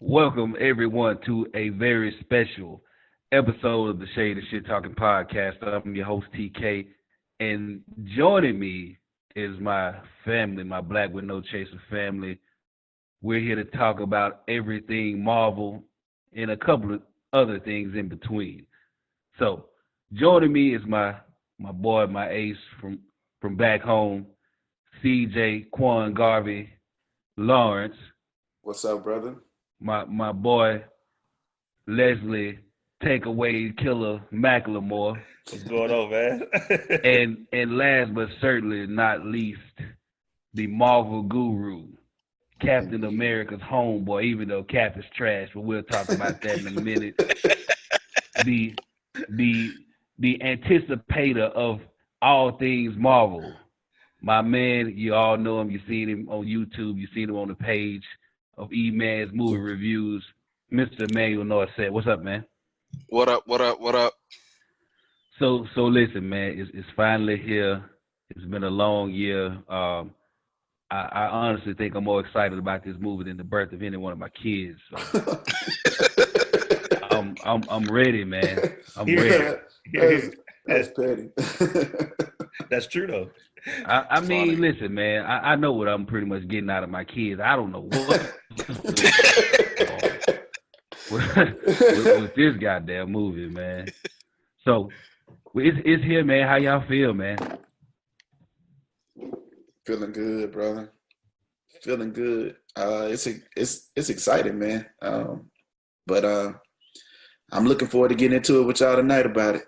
Welcome everyone to a very special episode of the Shade of Shit Talking Podcast. I'm your host TK, and joining me is my family, my Black with No Chaser family. We're here to talk about everything Marvel and a couple of other things in between. So, joining me is my boy, my ace from back home, CJ Quan Garvey Lawrence. What's up, brother? My boy Leslie Takeaway Killer Macklemore, What's going on, man? and last but certainly not least, the Marvel Guru, Captain America's homeboy. Even though Cap is trash, but we'll talk about that in a minute. The the anticipator of all things Marvel. My man, you all know him. You've seen him on YouTube. You've seen him on the page of E-Man's movie reviews. Mr. Emmanuel Norset. What's up, man? What up? What up? What up? So listen, man. It's finally here. It's been a long year. I honestly think I'm more excited about this movie than the birth of any one of my kids. So. I'm ready, man. I'm ready. That's petty. That's true, though. I mean, listen, man. I know what I'm pretty much getting out of my kids. I don't know what with this goddamn movie, man. So it's here, man. How y'all feel, man? Feeling good, brother. Feeling good. It's exciting, man. But I'm looking forward to getting into it with y'all tonight about it.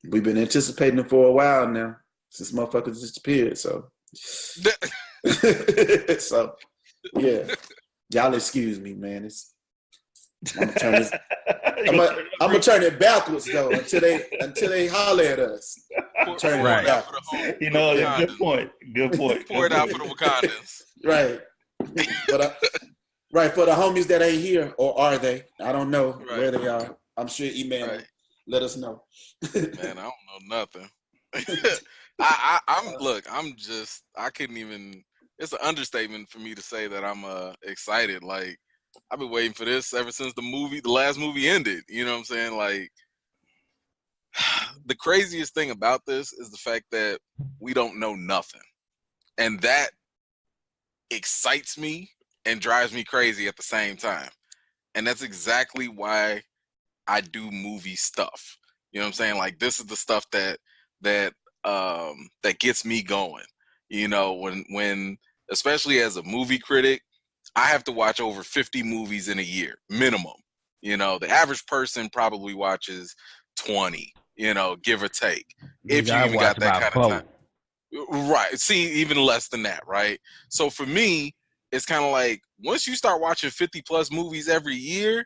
We've been anticipating it for a while now, since motherfuckers disappeared. So, so yeah, y'all excuse me, man. I'm gonna turn it backwards though until they holler at us. Turn Right. it backwards. You know, good point. Good point. Pour it out for the Wakandans. Right. But right, for the homies that ain't here, or are they? I don't know where they are. I'm sure E-Man will let us know. Man, I don't know nothing. I couldn't even. It's an understatement for me to say that I'm excited. Like, I've been waiting for this ever since the last movie ended. You know what I'm saying? Like, the craziest thing about this is the fact that we don't know nothing, and that excites me and drives me crazy at the same time. And that's exactly why I do movie stuff. You know what I'm saying? Like, this is the stuff that gets me going. You know, when especially as a movie critic, I have to watch over 50 movies in a year minimum. You know, the average person probably watches 20, you know, give or take. If you even got that kind of time. Right. See, even less than that, right? So for me, it's kind of like, once you start watching 50 plus movies every year,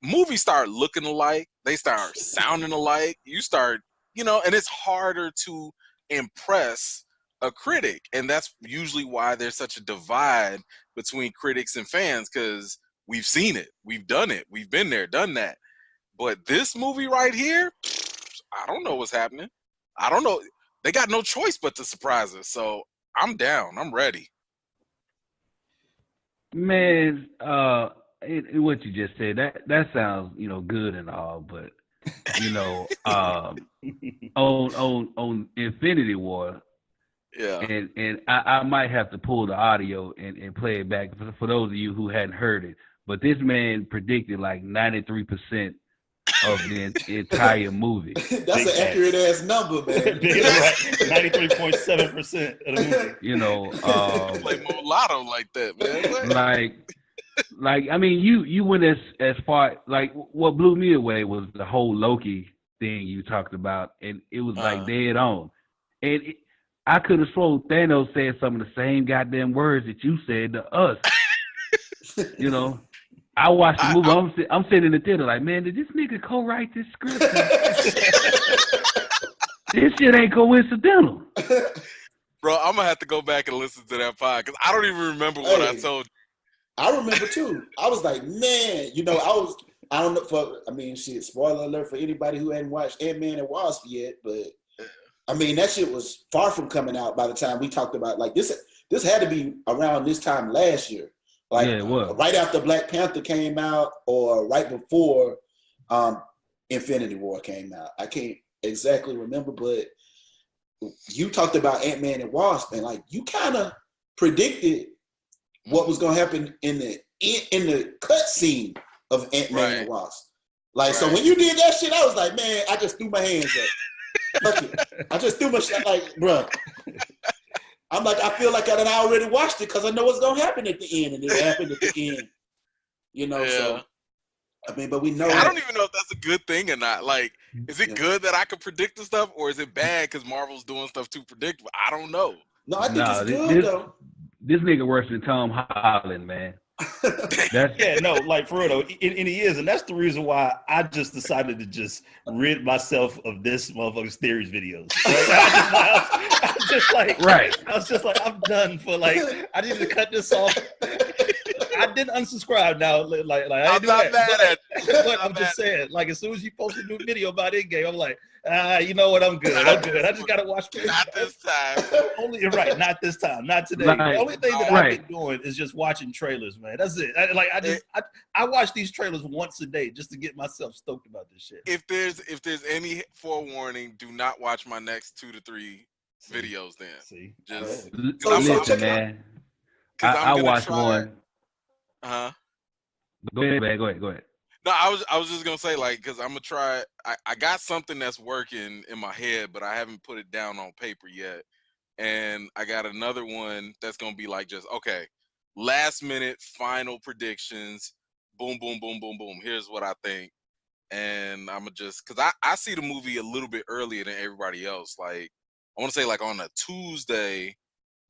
movies start looking alike. They start sounding alike. You start, you know, and it's harder to impress a critic. And that's usually why there's such a divide between critics and fans, because we've seen it. We've done it. We've been there, done that. But this movie right here, I don't know what's happening. I don't know. They got no choice but to surprise us. So I'm down. I'm ready. Man, what you just said, that sounds, you know, good and all, but you know, on Infinity War, Yeah. and I might have to pull the audio and play it back for those of you who hadn't heard it. But this man predicted like 93% of the entire movie. That's an accurate ass number, man. 93.7% of the movie. You know, Play mulatto like that, man. like I mean, you went as far, like, what blew me away was the whole Loki thing you talked about, and it was like dead on. And I could have sworn Thanos said some of the same goddamn words that you said to us. You know, I watched the movie. I'm sitting in the theater like, man, did this nigga co-write this script? This shit ain't coincidental. Bro, I'm gonna have to go back and listen to that pod because I don't even remember what I told you. I remember too. I was like, man, you know, I don't know shit, spoiler alert for anybody who hadn't watched Ant-Man and Wasp yet, but I mean, that shit was far from coming out by the time we talked about, like, this had to be around this time last year Like Yeah, it was. right after Black Panther came out, or right before Infinity War came out. I can't exactly remember, but you talked about Ant-Man and Wasp, and like you kind of predicted what was going to happen in the cut scene of Ant-Man and Wasp. Like, so when you did that shit, I was like, man, I just threw my hands up. Fuck it. I just threw my shit like, bro. I'm like, I feel like I already watched it because I know what's going to happen at the end, and it happened at the end. You know, so, I mean, but we know. I don't even know if that's a good thing or not. Like, is it good that I can predict the stuff, or is it bad because Marvel's doing stuff too predictable? I don't know. No, I think it's good, though. This nigga worse than Tom Holland, man. Yeah, no, like for real though, and he is, and that's the reason why I just decided to just rid myself of this motherfucker's theories videos. Right? I was just like, I'm done for like, I need to cut this off. I didn't unsubscribe now. Like I I'm not mad at you. But I'm just saying, like as soon as you post a new video about Endgame, I'm like, you know what? I'm good. I just gotta watch. Not this time. You're right. Not this time. Not today. The only thing that I've been doing is just watching trailers, man. That's it. I watch these trailers once a day just to get myself stoked about this shit. If there's any forewarning, do not watch my next 2 to 3 videos. Then just listen, man. I watched one. Go ahead. No, I was just gonna say, like, because I'm gonna try. I got something that's working in my head, but I haven't put it down on paper yet. And I got another one that's gonna be like, just okay, last minute final predictions. Boom, boom, boom, boom, boom. Here's what I think, and I'm gonna just because I see the movie a little bit earlier than everybody else. Like I want to say like on a Tuesday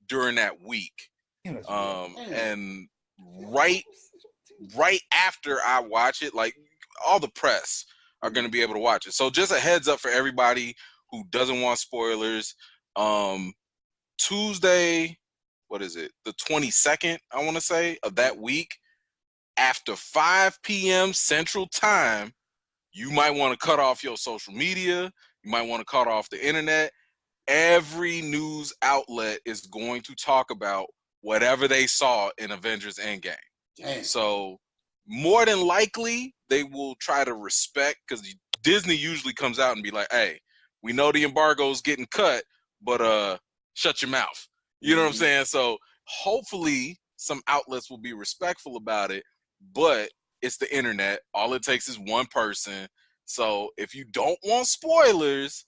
during that week, and right after I watch it, like all the press are going to be able to watch it. So just a heads up for everybody who doesn't want spoilers. Tuesday, what is it? The 22nd, I want to say, of that week, after 5 p.m. Central Time, you might want to cut off your social media. You might want to cut off the internet. Every news outlet is going to talk about whatever they saw in Avengers Endgame. Damn. So more than likely they will try to respect, because Disney usually comes out and be like, hey, we know the embargo's getting cut, but shut your mouth. You know what I'm saying? So hopefully some outlets will be respectful about it, but it's the internet. All it takes is one person. So if you don't want spoilers,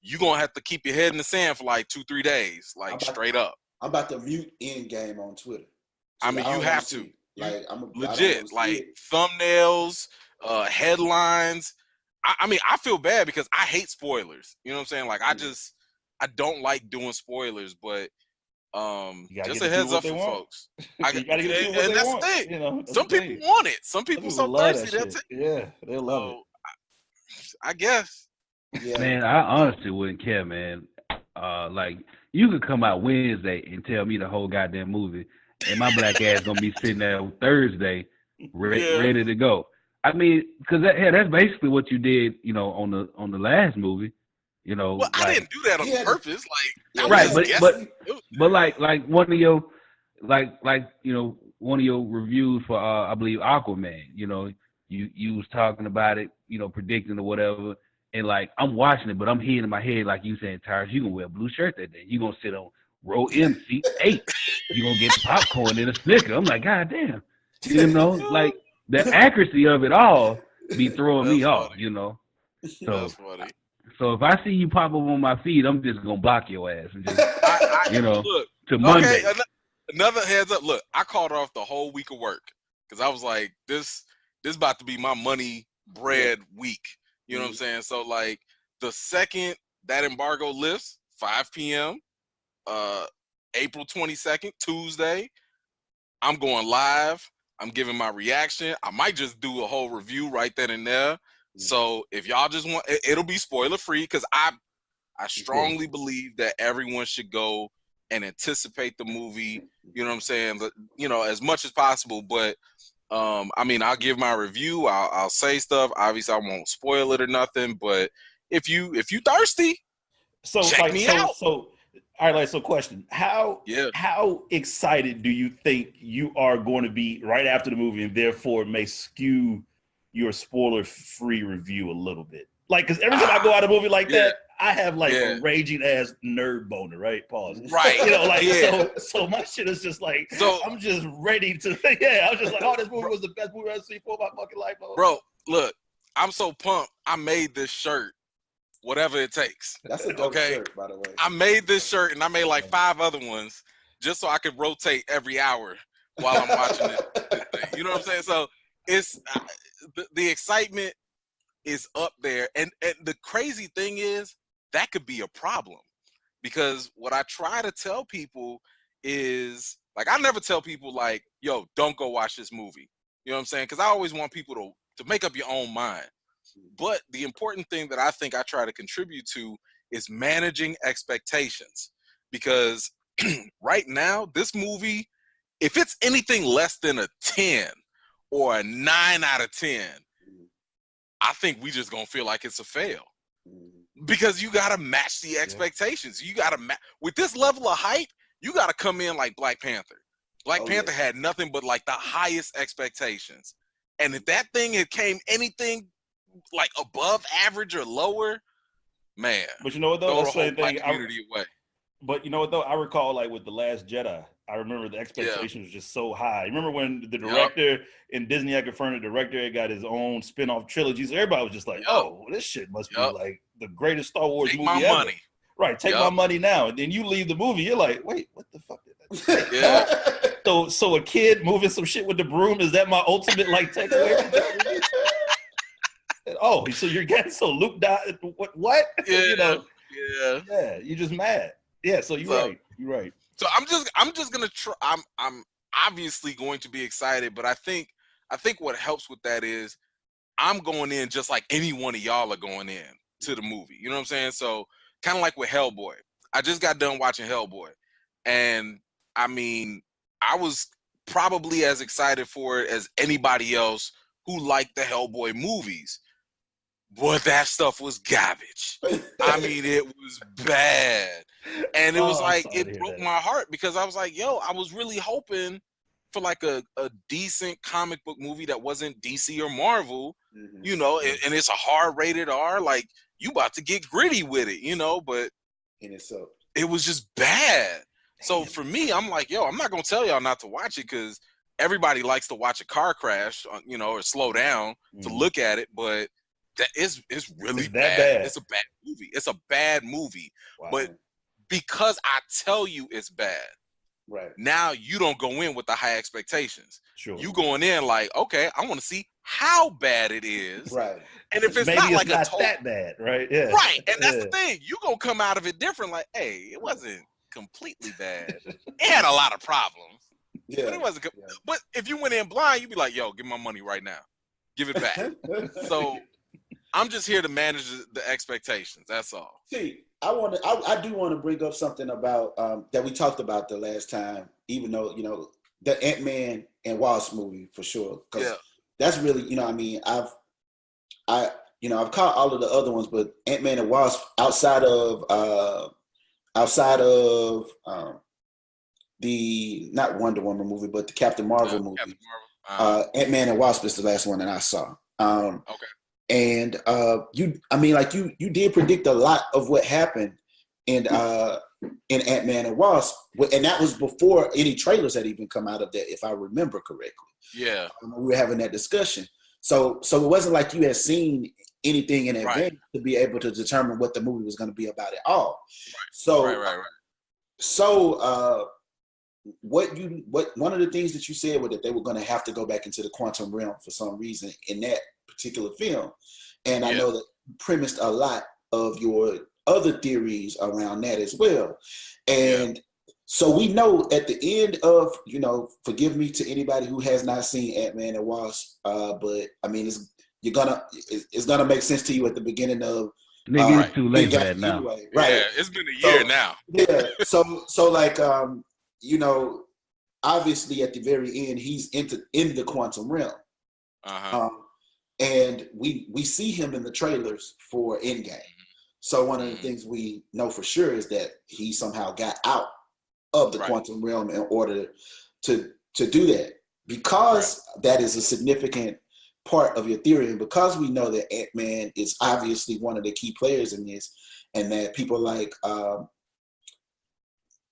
you're going to have to keep your head in the sand for like 2-3 days, like straight up. I'm about to mute Endgame on Twitter. So I mean, you have to. Like I'm legit, like thumbnails, headlines. I mean, I feel bad because I hate spoilers. You know what I'm saying? Like I don't like doing spoilers, but just a heads up for folks. You gotta get it what they want. The thing. You know, some people want it. Some people so thirsty. That's it. Yeah, they love it. I guess. Yeah. Man, I honestly wouldn't care, man. Like you could come out Wednesday and tell me the whole goddamn movie, and my black ass gonna be sitting there Thursday, ready to go. I mean, because that's basically what you did, you know, on the last movie, you know. Well, I didn't do that on purpose, like right, but like one of your you know, one of your reviews for I believe Aquaman, you know, you was talking about it, you know, predicting or whatever, and like I'm watching it, but I'm hearing in my head like you saying, Tyrus, you gonna wear a blue shirt that day, you gonna sit on row M, seat 8, you gonna get popcorn and a Snicker. I'm like, God damn, you know, like the accuracy of it all be throwing me off, you know. So, so if I see you pop up on my feed, I'm just gonna block your ass and just, you know, look, to Monday. Okay, another heads up. Look, I called off the whole week of work because I was like, this about to be my money bread week. You know what I'm saying? So like the second that embargo lifts, 5 p.m. April 22nd, Tuesday, I'm going live. I'm giving my reaction. I might just do a whole review right then and there. So if y'all just want, it'll be spoiler free because I strongly believe that everyone should go and anticipate the movie. You know what I'm saying? You know, as much as possible. But I mean, I'll give my review. I'll say stuff. Obviously, I won't spoil it or nothing. But if you thirsty, check me out. So All right, like, so question. How excited do you think you are going to be right after the movie, and therefore it may skew your spoiler-free review a little bit? Like, because every time I go out a movie like that, I have like a raging ass nerd boner, right? Pause. Right. You know, like so my shit is just like, I'm just ready to I'm just like, oh, this movie was the best movie I've seen for my fucking life. Bro, look, I'm so pumped. I made this shirt. Whatever it takes. That's a dope shirt, by the way. I made this shirt and I made like 5 other ones just so I could rotate every hour while I'm watching this thing. You know what I'm saying? So it's the excitement is up there. And the crazy thing is that could be a problem, because what I try to tell people is, like, I never tell people like, yo, don't go watch this movie. You know what I'm saying? Because I always want people to make up your own mind. But the important thing that I think I try to contribute to is managing expectations, because right now, this movie, if it's anything less than a 10 or a 9 out of 10, I think we just gonna feel like it's a fail, because you gotta match the expectations. You gotta with this level of hype, you gotta come in like Black Panther. Black Panther had nothing but like the highest expectations, and if that thing had came anything like above average or lower, man. But you know what though? That's the same thing. Community away. But you know what though? I recall like with The Last Jedi, I remember the expectations was just so high. Remember when the director in Disney had confirmed the director had got his own spin-off trilogy, so everybody was just like, "Oh, this shit must be like the greatest Star Wars movie ever." Money. Right, take my money now. And then you leave the movie, you're like, "Wait, what the fuck did that?" So a kid moving some shit with the broom, is that my ultimate like takeaway from this movie? Oh, so you're getting Luke died. What? Yeah, you know? Yeah. You're just mad. Yeah. So you're right. So I'm just gonna try. I'm obviously going to be excited, but I think what helps with that is I'm going in just like any one of y'all are going in to the movie. You know what I'm saying? So kind of like with Hellboy. I just got done watching Hellboy, and I mean, I was probably as excited for it as anybody else who liked the Hellboy movies. Boy, that stuff was garbage. I mean, it was bad. And it was like, it broke my heart, because I was like, yo, I was really hoping for like a decent comic book movie that wasn't DC or Marvel, you know, and it's a hard rated R, like you about to get gritty with it, you know, but it was just bad. So for me, I'm like, yo, I'm not going to tell y'all not to watch it, because everybody likes to watch a car crash, you know, or slow down to look at it, but it's really bad. It's a bad movie. It's a bad movie. Wow. But because I tell you it's bad, right now you don't go in with the high expectations. Sure. You going in like, okay, I want to see how bad it is. Right. And if it's not like that bad, right? Yeah. Right. And that's the thing. You gonna come out of it different, like, hey, it wasn't completely bad. It had a lot of problems. Yeah. But it wasn't but if you went in blind, you'd be like, yo, give my money right now. Give it back. So I'm just here to manage the expectations. That's all. See, I do want to bring up something about that we talked about the last time, even though, you know, the Ant-Man and Wasp movie for sure. Because that's really, you know, I mean, I've caught all of the other ones, but Ant-Man and Wasp outside of the not Wonder Woman movie, but the Captain Marvel movie. Captain Marvel. Ant-Man and Wasp is the last one that I saw. Okay. And you did predict a lot of what happened in Ant-Man and Wasp, and that was before any trailers had even come out of that, if I remember correctly. Yeah, we were having that discussion. So it wasn't like you had seen anything in advance to be able to determine what the movie was going to be about at all. Right. So, So one of the things that you said was that they were going to have to go back into the quantum realm for some reason in that particular film, and I know that you premised a lot of your other theories around that as well. And so we know at the end of, you know, forgive me to anybody who has not seen Ant-Man and Wasp, but I mean it's gonna make sense to you at the beginning of it's too late for that now. Anyway, right? Yeah, it's been a year now. Yeah. So like you know, obviously at the very end he's in the quantum realm. And we see him in the trailers for Endgame. So one of the things we know for sure is that he somehow got out of the quantum realm in order to do that. Because that is a significant part of your theory, and because we know that Ant-Man is obviously one of the key players in this, and that people like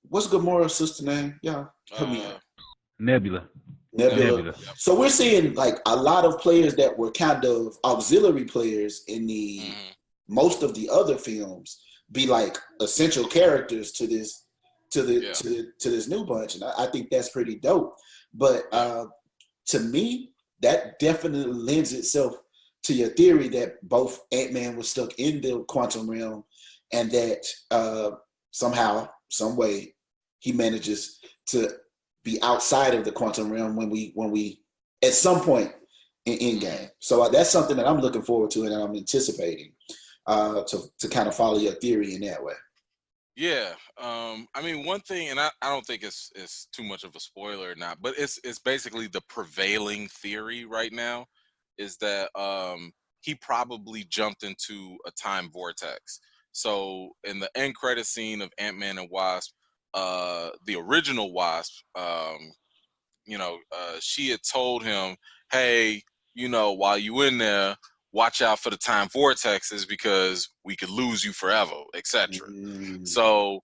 what's Gamora's sister name? Yeah, help me out. Nebula. So we're seeing like a lot of players that were kind of auxiliary players in the most of the other films be like essential characters to this to this new bunch, and I think that's pretty dope. But to me, that definitely lends itself to your theory that both Ant-Man was stuck in the quantum realm, and that somehow, some way, he manages to be outside of the quantum realm when we at some point in Endgame. So that's something that I'm looking forward to and that I'm anticipating to kind of follow your theory in that way. Yeah, I mean, one thing, and I don't think it's too much of a spoiler or not, but it's basically the prevailing theory right now is that he probably jumped into a time vortex. So in the end credit scene of Ant-Man and Wasp, the original Wasp, she had told him, hey, while you in there, watch out for the time vortexes because we could lose you forever, etc. So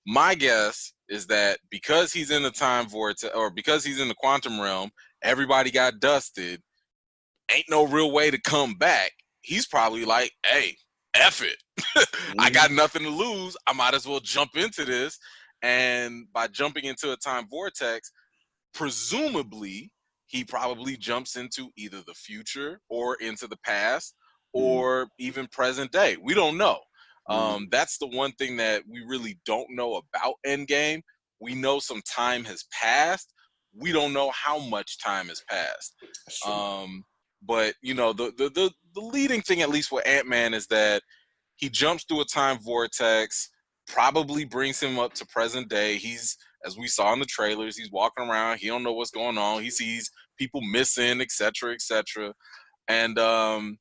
my guess is that because he's in the time vortex, or because he's in the quantum realm, everybody got dusted, ain't no real way to come back. He's probably like, hey, F it. I got nothing to lose. I might as well jump into this. And by jumping into a time vortex, presumably he probably jumps into either the future or into the past or even present day. We don't know. That's the one thing that we really don't know about Endgame. We know some time has passed. We don't know how much time has passed. But the leading thing, at least with Ant-Man, is that he jumps through a time vortex, probably brings him up to present day. He's, as we saw in the trailers, he's walking around. He don't know what's going on. He sees people missing, etc., etc. And there.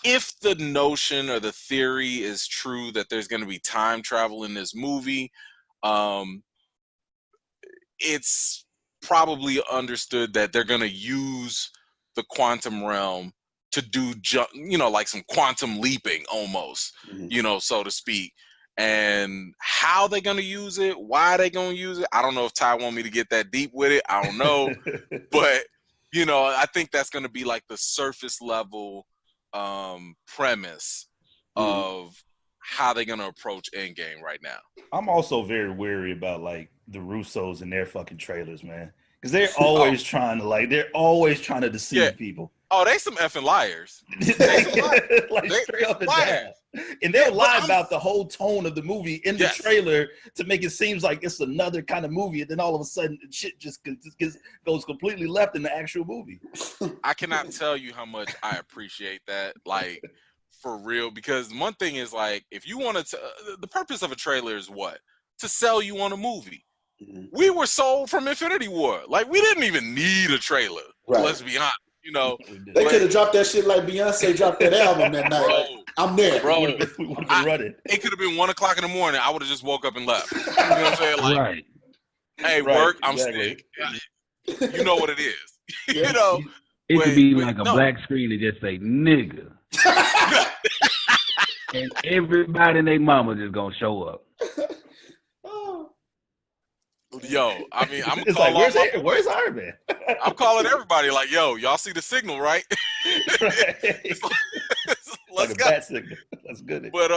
If the notion or the theory is true that there's going to be time travel in this movie, it's probably understood that they're going to use the quantum realm to do, like some quantum leaping almost, so to speak. And how they're going to use it, why they're going to use it, I don't know if Ty want me to get that deep with it. I don't know. But, I think that's going to be like the surface level premise of how they're going to approach Endgame right now. I'm also very wary about like the Russos and their fucking trailers, man. Because they're always trying to deceive people. Oh, they some effing liars. Like straight up and down. And they'll lie about the whole tone of the movie in the trailer to make it seem like it's another kind of movie, and then all of a sudden shit just goes completely left in the actual movie. I cannot tell you how much I appreciate that, like, for real, because one thing is, like, if you wanted to, the purpose of a trailer is what? To sell you on a movie. We were sold from Infinity War. Like, we didn't even need a trailer. Right. Let's be honest. They could have dropped that shit like Beyonce dropped that album that night. Like, I'm there, bro. We would have been running. It could have been 1 o'clock in the morning. I would have just woke up and left. You know what I'm saying? Like, right. Hey, work. I'm sick. You know what it is. It could be like a black screen that just say nigga, and everybody and their mama just gonna show up. Yo, I mean, I'm it's like, where's Iron Man? I'm calling everybody like, yo, y'all see the signal, right? Let's like go. Bat signal. That's good. But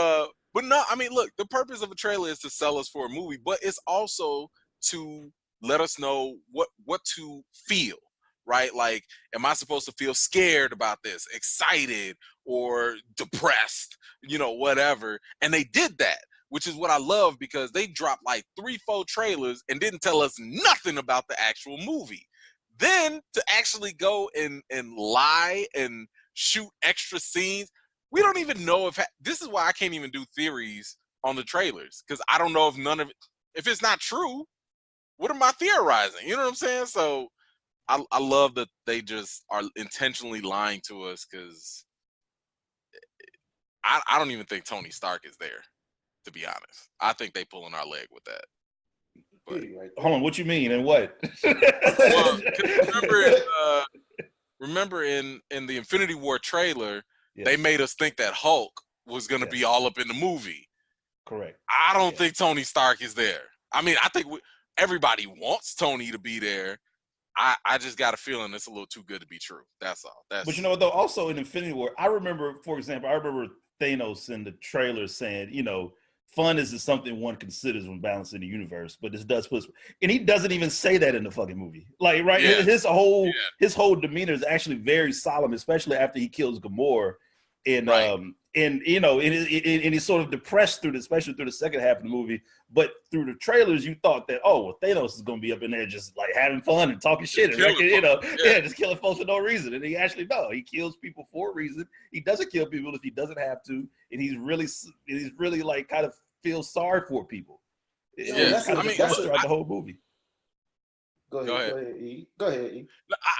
no, I mean, look, the purpose of a trailer is to sell us for a movie, but it's also to let us know what to feel, right? Like, am I supposed to feel scared about this, excited, or depressed, whatever? And they did that, which is what I love, because they dropped like 3-4 trailers and didn't tell us nothing about the actual movie. Then to actually go and lie and shoot extra scenes, we don't even know this is why I can't even do theories on the trailers, because I don't know if it's not true, what am I theorizing? You know what I'm saying? So I love that they just are intentionally lying to us, because I don't even think Tony Stark is there, to be honest. I think they pulling our leg with that. But, hold on, what you mean and what? Well, remember in the Infinity War trailer, they made us think that Hulk was going to be all up in the movie. Correct. I don't think Tony Stark is there. I mean, I think everybody wants Tony to be there. I just got a feeling it's a little too good to be true. That's all. But you know what, though? Also in Infinity War, I remember, for example, Thanos in the trailer saying, fun isn't something one considers when balancing the universe, but this does put, and he doesn't even say that in the fucking movie. Like, right? Yeah. His whole demeanor is actually very solemn, especially after he kills Gamora. And and he's sort of depressed especially through the second half of the movie. But through the trailers, you thought that Thanos is going to be up in there just like having fun and talking shit, and just killing folks for no reason. And he actually he kills people for a reason. He doesn't kill people if he doesn't have to, and he's really like kind of feels sorry for people. Yeah, that's throughout the whole movie. Go ahead, E. Go ahead, E.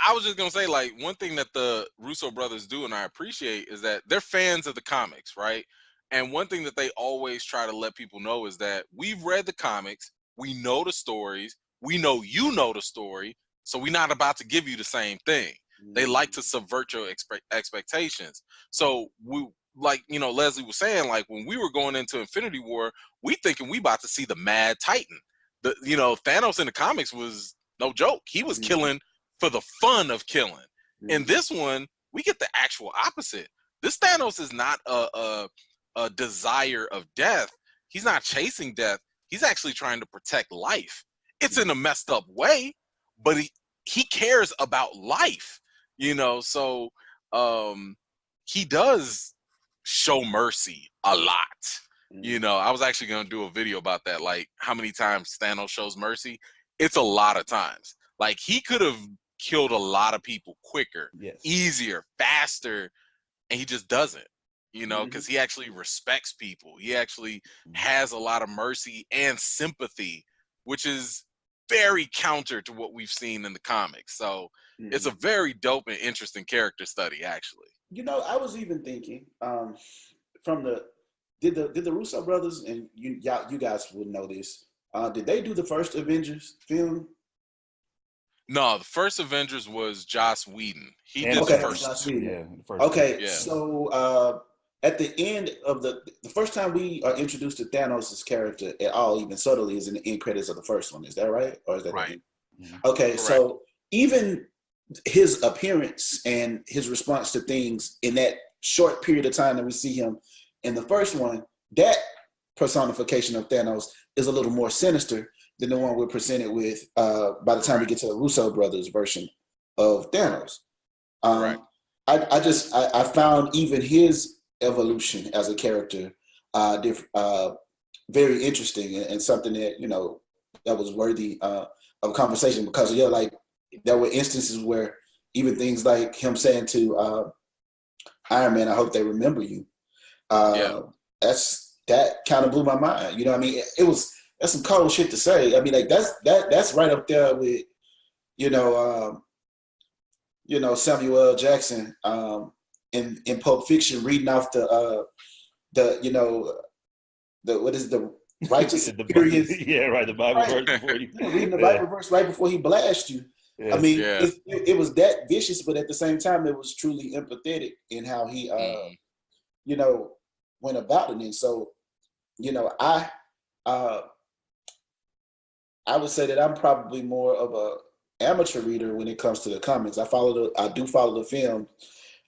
I was just gonna say, like, one thing that the Russo brothers do, and I appreciate, is that they're fans of the comics, right? And one thing that they always try to let people know is that we've read the comics, we know the stories, we know you know the story, so we're not about to give you the same thing. They like to subvert your expectations. So we, like, Leslie was saying, like, when we were going into Infinity War, we thinking we about to see the Mad Titan. Thanos in the comics was no joke. He was killing for the fun of killing. In this one, we get the actual opposite. This Thanos is not a desire of death. He's not chasing death. He's actually trying to protect life. It's in a messed up way, but he cares about life, so he does show mercy a lot. I was actually going to do a video about that, like how many times Thanos shows mercy. It's a lot of times. Like, he could have killed a lot of people quicker, easier, faster, and he just doesn't, because he actually respects people. He actually has a lot of mercy and sympathy, which is very counter to what we've seen in the comics. So it's a very dope and interesting character study, actually. I was even thinking did the Russo brothers, and you guys would know this, did they do the first Avengers film? No, the first Avengers was Joss Whedon. He did the first. Joss Whedon. So at the end of the first time we are introduced to Thanos' character at all, even subtly, is in the end credits of the first one. Is that right? Or is that right? Okay, correct. So even his appearance and his response to things in that short period of time that we see him in the first one, that personification of Thanos is a little more sinister than the one we're presented with by the time we get to the Russo brothers version of Thanos. Right. I found even his evolution as a character very interesting and something that that was worthy of conversation, because like there were instances where even things like him saying to Iron Man, "I hope they remember you." That kind of blew my mind. I mean, that's some cold shit to say. I mean, like that's right up there with Samuel L. Jackson in Pulp Fiction reading off the what is the righteous period? The Bible verse before you reading the Bible verse right before he blasts you. I mean, it was that vicious, but at the same time, it was truly empathetic in how he went about it. And so, I would say that I'm probably more of a amateur reader when it comes to the comics. I do follow the film,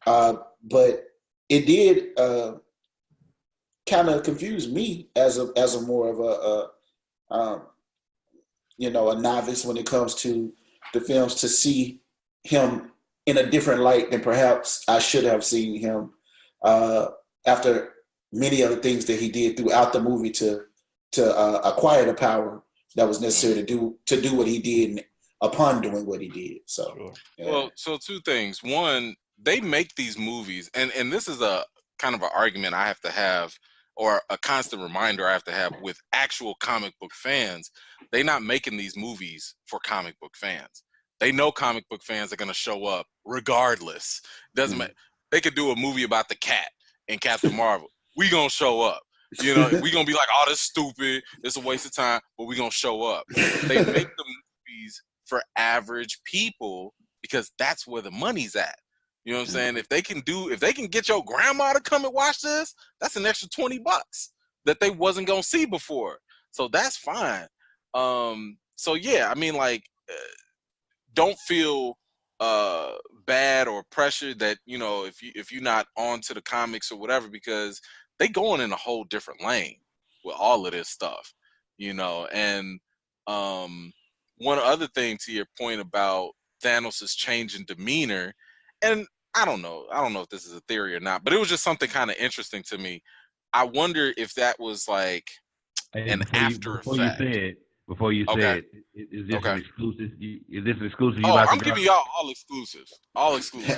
but it did kind of confuse me as a more of a novice when it comes to the films, to see him in a different light than perhaps I should have seen him after many of the things that he did throughout the movie to acquire the power that was necessary to do what he did upon doing what he did. So, Well, so two things. One, they make these movies, and this is a kind of an argument I have to have, or a constant reminder I have to have with actual comic book fans. They're not making these movies for comic book fans. They know comic book fans are going to show up regardless. Doesn't matter. They could do a movie about the cat in Captain Marvel. we gonna show up. You know, we gonna be like, oh, this stupid, it's a waste of time, but we gonna show up. They make the movies for average people because that's where the money's at. You know what I'm saying? If they can get your grandma to come and watch this, that's an extra $20 that they wasn't gonna see before. So that's fine. So yeah, I mean, like, don't feel bad or pressured that, you know, if you're not on to the comics or whatever, because they going in a whole different lane with all of this stuff, you know. And one other thing to your point about Thanos' change in demeanor, and I don't know if this is a theory or not, but it was just something kind of interesting to me. I wonder if that was like Hey, an after effect. before you Okay. said, is this Okay. an exclusive? Is this an exclusive you Oh, about I'm to giving drop? y'all all exclusives. All exclusives.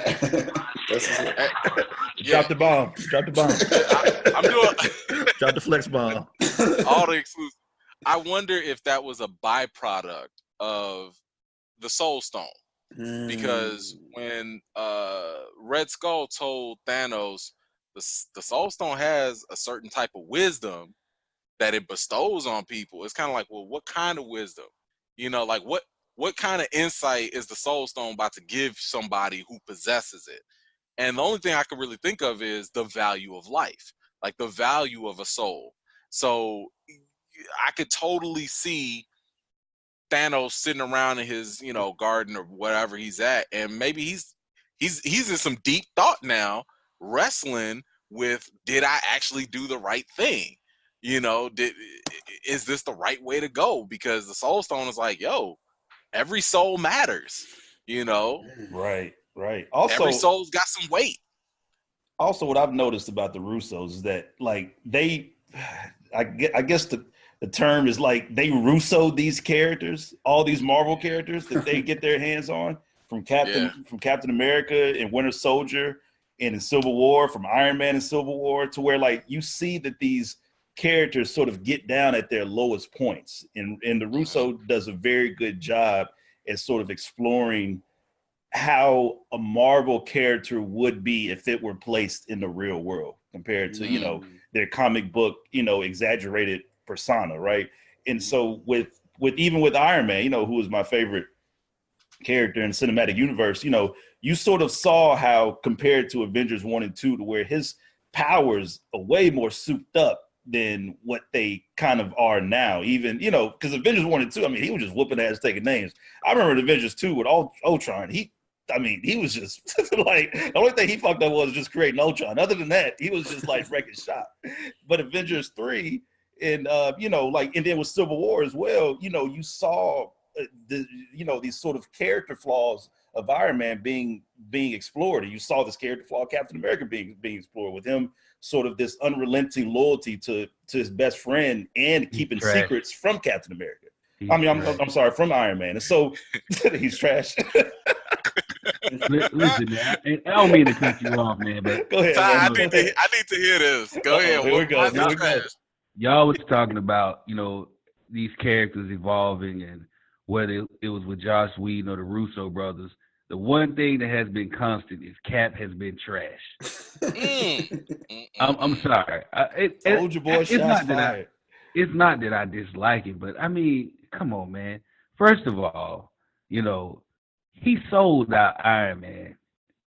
Yeah. Drop the bomb. Drop the bomb. I'm doing Drop the flex bomb. all the exclusives. I wonder if that was a byproduct of the Soul Stone. Because when Red Skull told Thanos the Soul Stone has a certain type of wisdom that it bestows on people, it's kind of like, well, what kind of wisdom? You know, like what kind of insight is the Soul Stone about to give somebody who possesses it? And the only thing I can really think of is the value of life, like the value of a soul. So I could totally see Thanos sitting around in his, you know, garden or whatever he's at, and maybe he's in some deep thought now, wrestling with, did I actually do the right thing? You know, is this the right way to go? Because the Soul Stone is like, yo, every soul matters. You know, Right. every Also, soul's got some weight. what I've noticed about the Russos is that, like, I guess the term is like they Russo these characters, all these Marvel characters that they get their hands on, from Captain America and Winter Soldier and in Civil War, from Iron Man and Civil War, to where, like, you see that these characters sort of get down at their lowest points, and the Russo does a very good job at sort of exploring how a Marvel character would be if it were placed in the real world compared to, you know, their comic book, you know, exaggerated persona, right? And so with even with Iron Man, you know, who is my favorite character in the cinematic universe, you know, you sort of saw how, compared to Avengers 1 and 2, to where his powers are way more souped up than what they kind of are now. Even, you know, because Avengers 1 and 2, I mean, he was just whooping ass, taking names. I remember the Avengers 2 with Ultron. He was just like, the only thing he fucked up was just creating Ultron. Other than that, he was just like wrecking shop. But Avengers 3 and, you know, like, and then with Civil War as well, you know, you saw these sort of character flaws of Iron Man being explored. And you saw this character flaw of Captain America being explored, with him sort of this unrelenting loyalty to his best friend and keeping secrets from Captain America. I'm sorry, from Iron Man. And so he's trash. Listen, man, I don't mean to cut you off, man, but go ahead. Ty, I need to hear this. Go ahead. Here we go. Y'all was talking about, you know, these characters evolving, and whether it was with Joss Whedon or the Russo brothers. The one thing that has been constant is Cap has been trash. I'm sorry. Soldier Boy shots fired. It's not that I dislike it, but I mean, come on, man. First of all, you know, he sold out Iron Man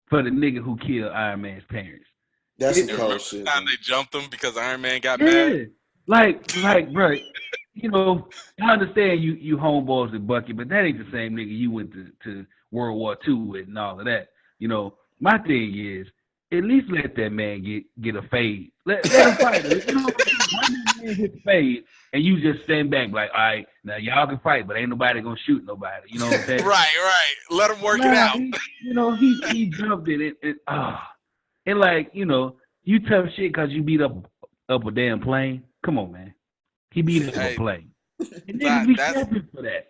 for the nigga who killed Iron Man's parents. That's some cold shit. Time they jumped him because Iron Man got mad. Like, bro, you know, I understand you homeboys with Bucky, but that ain't the same nigga you went to World War II with and all of that. You know, my thing is, at least let that man get a fade. Let him fight. You know, one man hit the fade, and you just stand back like, all right, now y'all can fight, but ain't nobody gonna shoot nobody. You know what I'm saying? Right. Let him work it out. He jumped in it, and like, you know, you tough shit because you beat up a damn plane. Come on, man. He beat up a plane. And niggas be capping for that.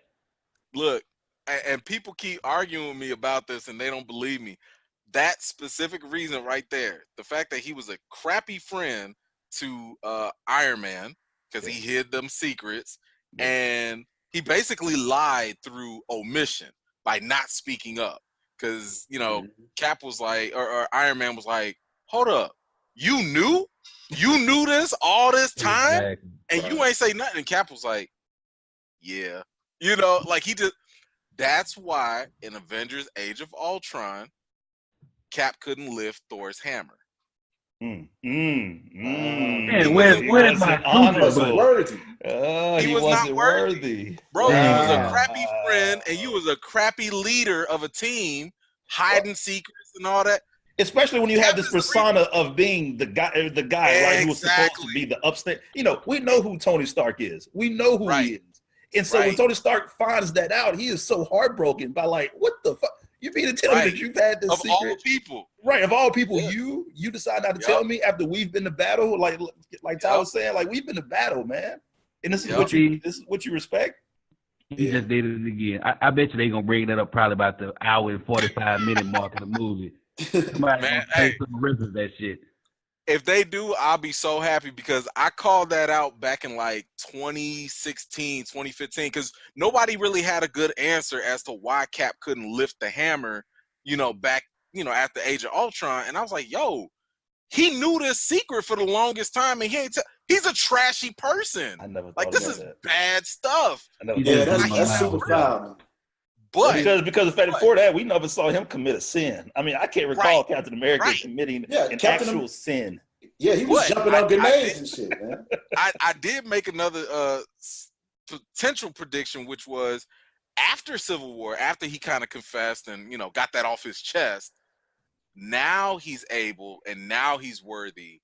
Look, and people keep arguing with me about this, and they don't believe me. That specific reason right there, the fact that he was a crappy friend to Iron Man because he hid them secrets, and he basically lied through omission by not speaking up. Because, you know, Cap was like, or Iron Man was like, hold up, You knew this all this time, Exactly. and you ain't say nothing. And Cap was like, yeah, you know, like he just. That's why in Avengers: Age of Ultron, Cap couldn't lift Thor's hammer. Man, He where's wasn't my Wasn't worthy. He was wasn't not worthy. Bro, you was a crappy friend and you was a crappy leader of a team, hiding secrets and all that. Especially when you have this persona of being the guy, right, who was supposed to be the upstate. You know, we know who Tony Stark is. We know who he is. And so when Tony Stark finds that out, he is so heartbroken by like, what the fuck? You mean to tell me that you've had this secret? Of all people. Right, of all people, you decide not to tell me after we've been to battle, like Ty was saying, like we've been to battle, man. And this is what you respect? He just did it again. I bet you they're gonna bring that up probably about the hour and 45-minute mark of the movie. Somebody gonna pay some rivers that shit. If they do, I'll be so happy because I called that out back in like 2016, 2015, because nobody really had a good answer as to why Cap couldn't lift the hammer, you know, back, you know, after Age of Ultron. And I was like, yo, he knew this secret for the longest time and he's a trashy person. I never thought like this is that. Bad stuff. That's super foul. But because the fact before that, we never saw him commit a sin. I mean, I can't recall Captain America committing an actual sin. Yeah, he was jumping on grenades and shit, man. I did make another potential prediction, which was after Civil War, after he kind of confessed and, you know, got that off his chest, now he's able and now he's worthy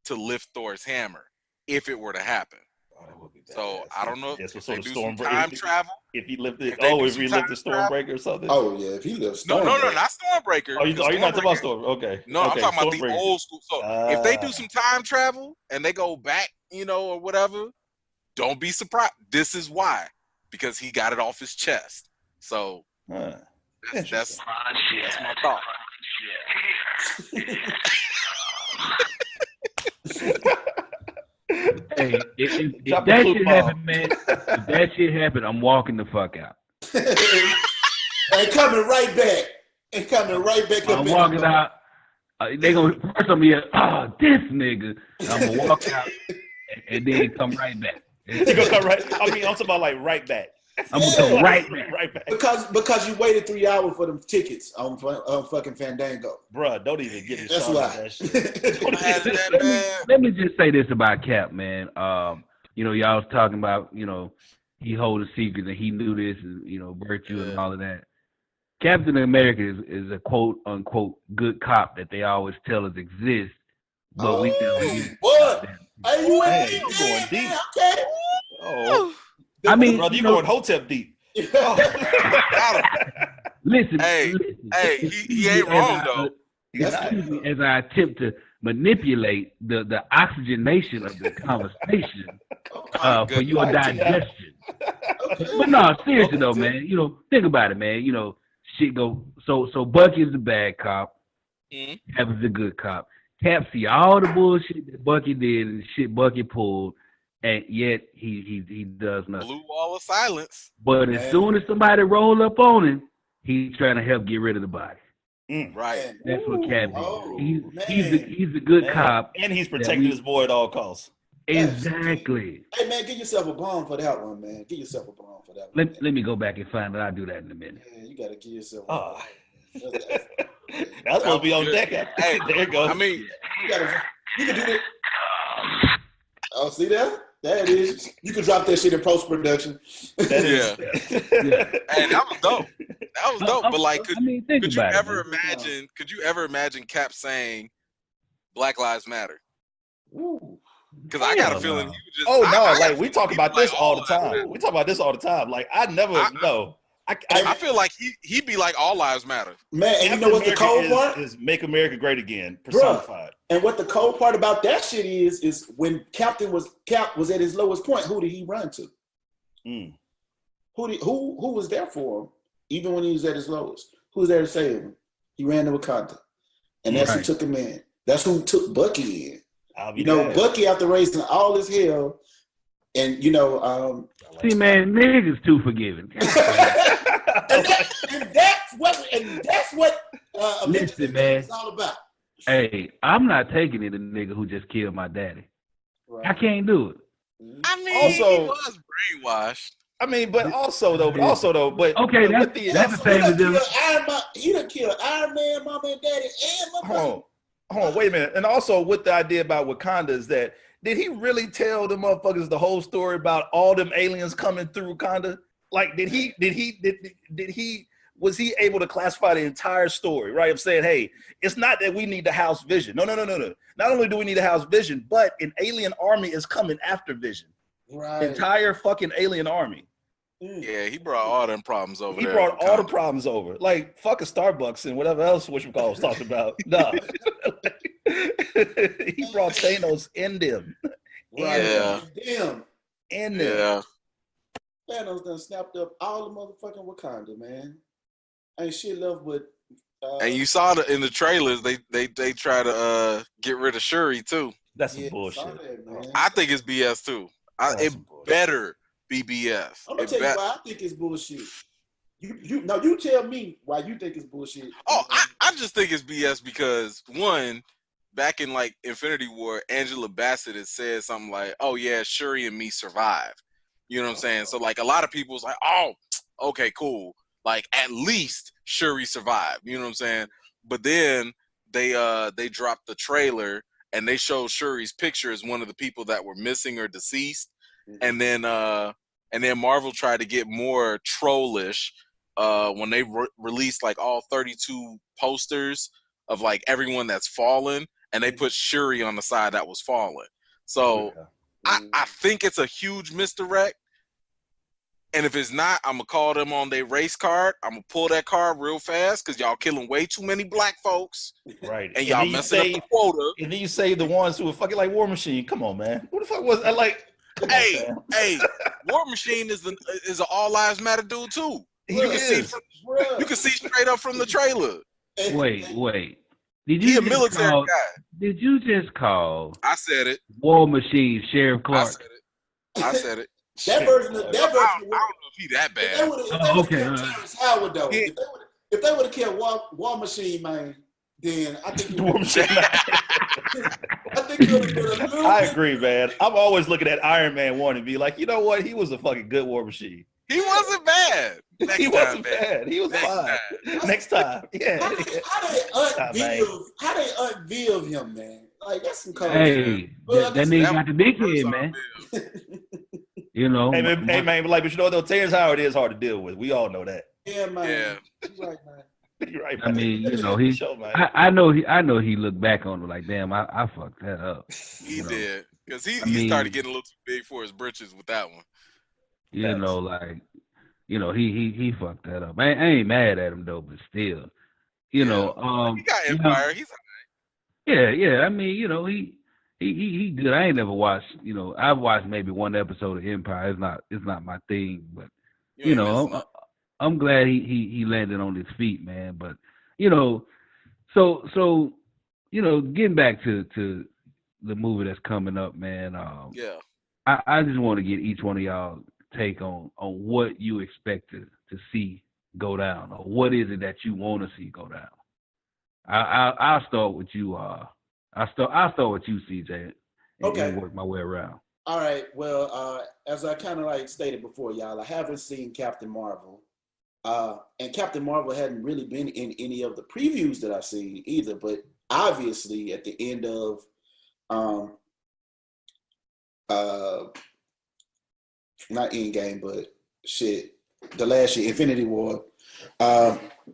to lift Thor's hammer if it were to happen. Oh, that would be bad. So I don't know if they do some time time travel. If he lifted, if he lifted Stormbreaker or something. Oh yeah, if he lifted Stormbreaker. No, not Stormbreaker. You're not talking about Stormbreaker? Okay. No, I'm talking about the old school. So if they do some time travel and they go back, you know, or whatever, don't be surprised. This is why, because he got it off his chest. So that's my thought. Hey, if that shit happen, man, if that shit happen, I'm walking the fuck out. And coming right back. I'm walking out. They gonna first I'm here. Oh, this nigga. I'm gonna walk out and then come right back. You gonna come right? I mean, I'm talking about like right back. I'm gonna come right back. Because you waited 3 hours for them tickets on fucking Fandango. Bruh, don't even get me started on that shit. Let me just say this about Cap, man. You know, y'all was talking about, you know, he hold a secret and he knew this, and, you know, virtue and all of that. Captain America is a quote unquote good cop that they always tell us exists, but we never use it. What? Are you going deep? Okay. Oh. I mean, brother, you going Hotep deep. Listen, he ain't wrong though. Excuse me, as I attempt to manipulate the oxygenation of the conversation for your digestion. But no, seriously though, man. You know, think about it, man. You know, shit go. So Bucky is the bad cop. Cap is the good cop. Cap see all the bullshit that Bucky did and shit Bucky pulled. And yet he does nothing. Blue wall of silence. But as soon as somebody roll up on him, he's trying to help get rid of the body. Right. That's what Cap is. He's a good cop. And he's protecting his boy at all costs. Exactly. Hey man, give yourself a bomb for that one, man. Give yourself a bomb for that one. Let me go back and find it. I'll do that in a minute. Yeah, you gotta give yourself a bomb. That's supposed to be on deck. Hey, there it goes. I mean, you can do that. Oh, see that? There it is. You can drop that shit in post-production. Yeah. Hey, that was dope. That was dope. But like, could you ever imagine Cap saying Black Lives Matter? Because I got a feeling he would just. We talk about this all the time. We talk about this all the time. Like, I never know. I feel like he'd be like, all lives matter. Man, and you know what the cold part is? Make America great again, personified. Bruh, and what the cold part about that shit is when Cap was at his lowest point, who did he run to? Who was there for him, even when he was at his lowest? Who was there to save him? He ran to Wakanda. And that's who took him in. That's who took Bucky in. Bucky, after raising all his hell, and see, man, niggas too forgiving. and that's what listen, man. It's all about. Hey, I'm not taking it a nigga who just killed my daddy. Right. I can't do it. I mean, also, he was brainwashed. I mean, but also though, okay, that's the same as he done killed Iron Man, Mama and Daddy, and hold on, wait a minute. And also, with the idea about Wakanda is that did he really tell the motherfuckers the whole story about all them aliens coming through Wakanda? Like, did he was he able to classify the entire story? Right, of saying, hey, it's not that we need the House Vision. No. Not only do we need the House Vision, but an alien army is coming after Vision. Right. Entire fucking alien army. Yeah, he brought all them problems over there. He brought all the problems over. Like, fuck a Starbucks and whatever else whatchamacallit was talking about. No. He brought Thanos in them. Right. Yeah. In them. Yeah. Thanos done snapped up all the motherfucking Wakanda, man. Ain't shit left with and you saw in the trailers they try to get rid of Shuri too. That's some bullshit. I think it's BS too. It better be BS. I'm gonna tell you why I think it's bullshit. You tell me why you think it's bullshit. Oh, I just think it's BS because one, back in like Infinity War, Angela Bassett had said something like, "Oh yeah, Shuri and me survived." You know what I'm saying? So like a lot of people was like, "Oh, okay, cool. Like at least Shuri survived." You know what I'm saying? But then they dropped the trailer and they showed Shuri's picture as one of the people that were missing or deceased. And then Marvel tried to get more trollish when they released like all 32 posters of like everyone that's fallen, and they put Shuri on the side that was fallen. So I think it's a huge misdirect. And if it's not, I'm gonna call them on their race card. I'm gonna pull that card real fast because y'all killing way too many black folks. Right. And y'all messing up the quota. And then you save the ones who were fucking like War Machine. Come on, man. What the fuck was that like? Hey, War Machine is an all lives matter dude too. You can see straight up from the trailer. Wait. Did you a military guy. Did you just call? I said it. War Machine Sheriff Clark. I said it. That version. I don't know if he that bad. Howard though. If they would have killed War Machine, man, then I think War Machine. I agree, man. I'm always looking at Iron Man 1 and be like, you know what? He was a fucking good War Machine. He wasn't bad. He wasn't bad. He was fine. Next time. Yeah. How they unveil him, man? Like, that's some cold. Hey, that nigga got the big head, man. You know. Hey, man, but you know what, though? Terrence Howard is hard to deal with. We all know that. Yeah, man. Yeah. You're right, man. You're right, man. I mean, you know, I know he looked back on it like, damn, I fucked that up. He did. Because he started getting a little too big for his britches with that one. You know, like, you know, he fucked that up. I ain't mad at him though, but still, you know, he got Empire. He's all right. Yeah. I mean, you know, he did. I ain't never watched. You know, I've watched maybe one episode of Empire. It's not my thing, but you know, I'm glad he landed on his feet, man. But you know, so you know, getting back to the movie that's coming up, man. I just want to get each one of y'all take on what you expect to see go down, or what is it that you want to see go down. I'll start with you. I'll start with you, CJ, and work my way around. All right. Well, as I kind of like stated before, y'all, I haven't seen Captain Marvel, and Captain Marvel hadn't really been in any of the previews that I've seen either. But obviously, at the end of not Endgame, but the last year, Infinity War,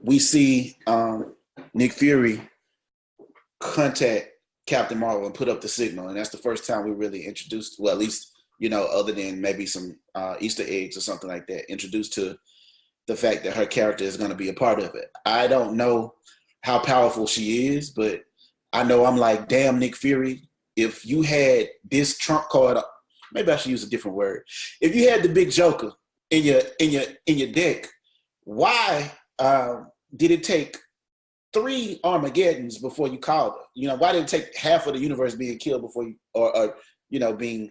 we see Nick Fury contact Captain Marvel and put up the signal, and that's the first time we really introduced, well, at least, you know, other than maybe some Easter eggs or something like that, introduced to the fact that her character is going to be a part of it. I don't know how powerful she is, but I know I'm like, damn, Nick Fury, if you had this trump card, maybe I should use a different word. If you had the big Joker in your deck, why did it take 3 Armageddons before you called her? You know, why did it take half of the universe being killed before you, or you know, being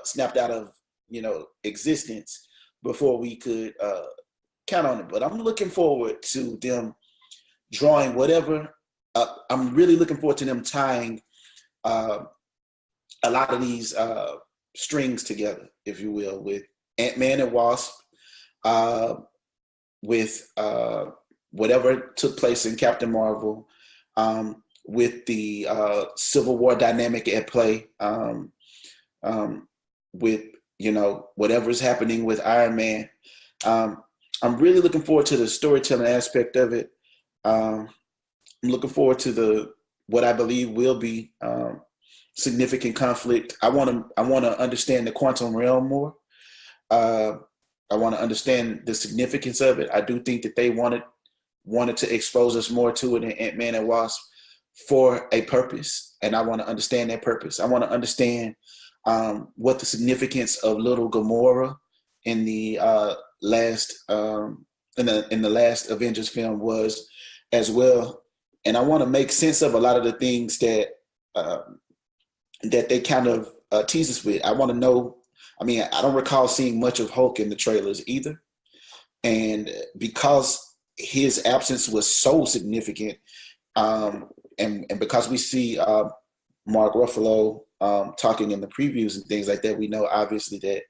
snapped out of, you know, existence before we could count on it? But I'm looking forward to them drawing whatever I'm really looking forward to them tying a lot of these strings together, if you will, with Ant-Man and Wasp, with whatever took place in Captain Marvel, with the Civil War dynamic at play, with whatever's happening with Iron Man. I'm really looking forward to the storytelling aspect of it. I'm looking forward to what I believe will be significant conflict. I want to understand the quantum realm more. I want to understand the significance of it. I do think that they wanted to expose us more to it in Ant-Man and Wasp for a purpose, and I want to understand that purpose. I want to understand what the significance of Little Gamora in the last Avengers film was as well, and I want to make sense of a lot of the things that they kind of tease us with. I want to know. I mean, I don't recall seeing much of Hulk in the trailers either, and because his absence was so significant, and because we see Mark Ruffalo talking in the previews and things like that, we know obviously that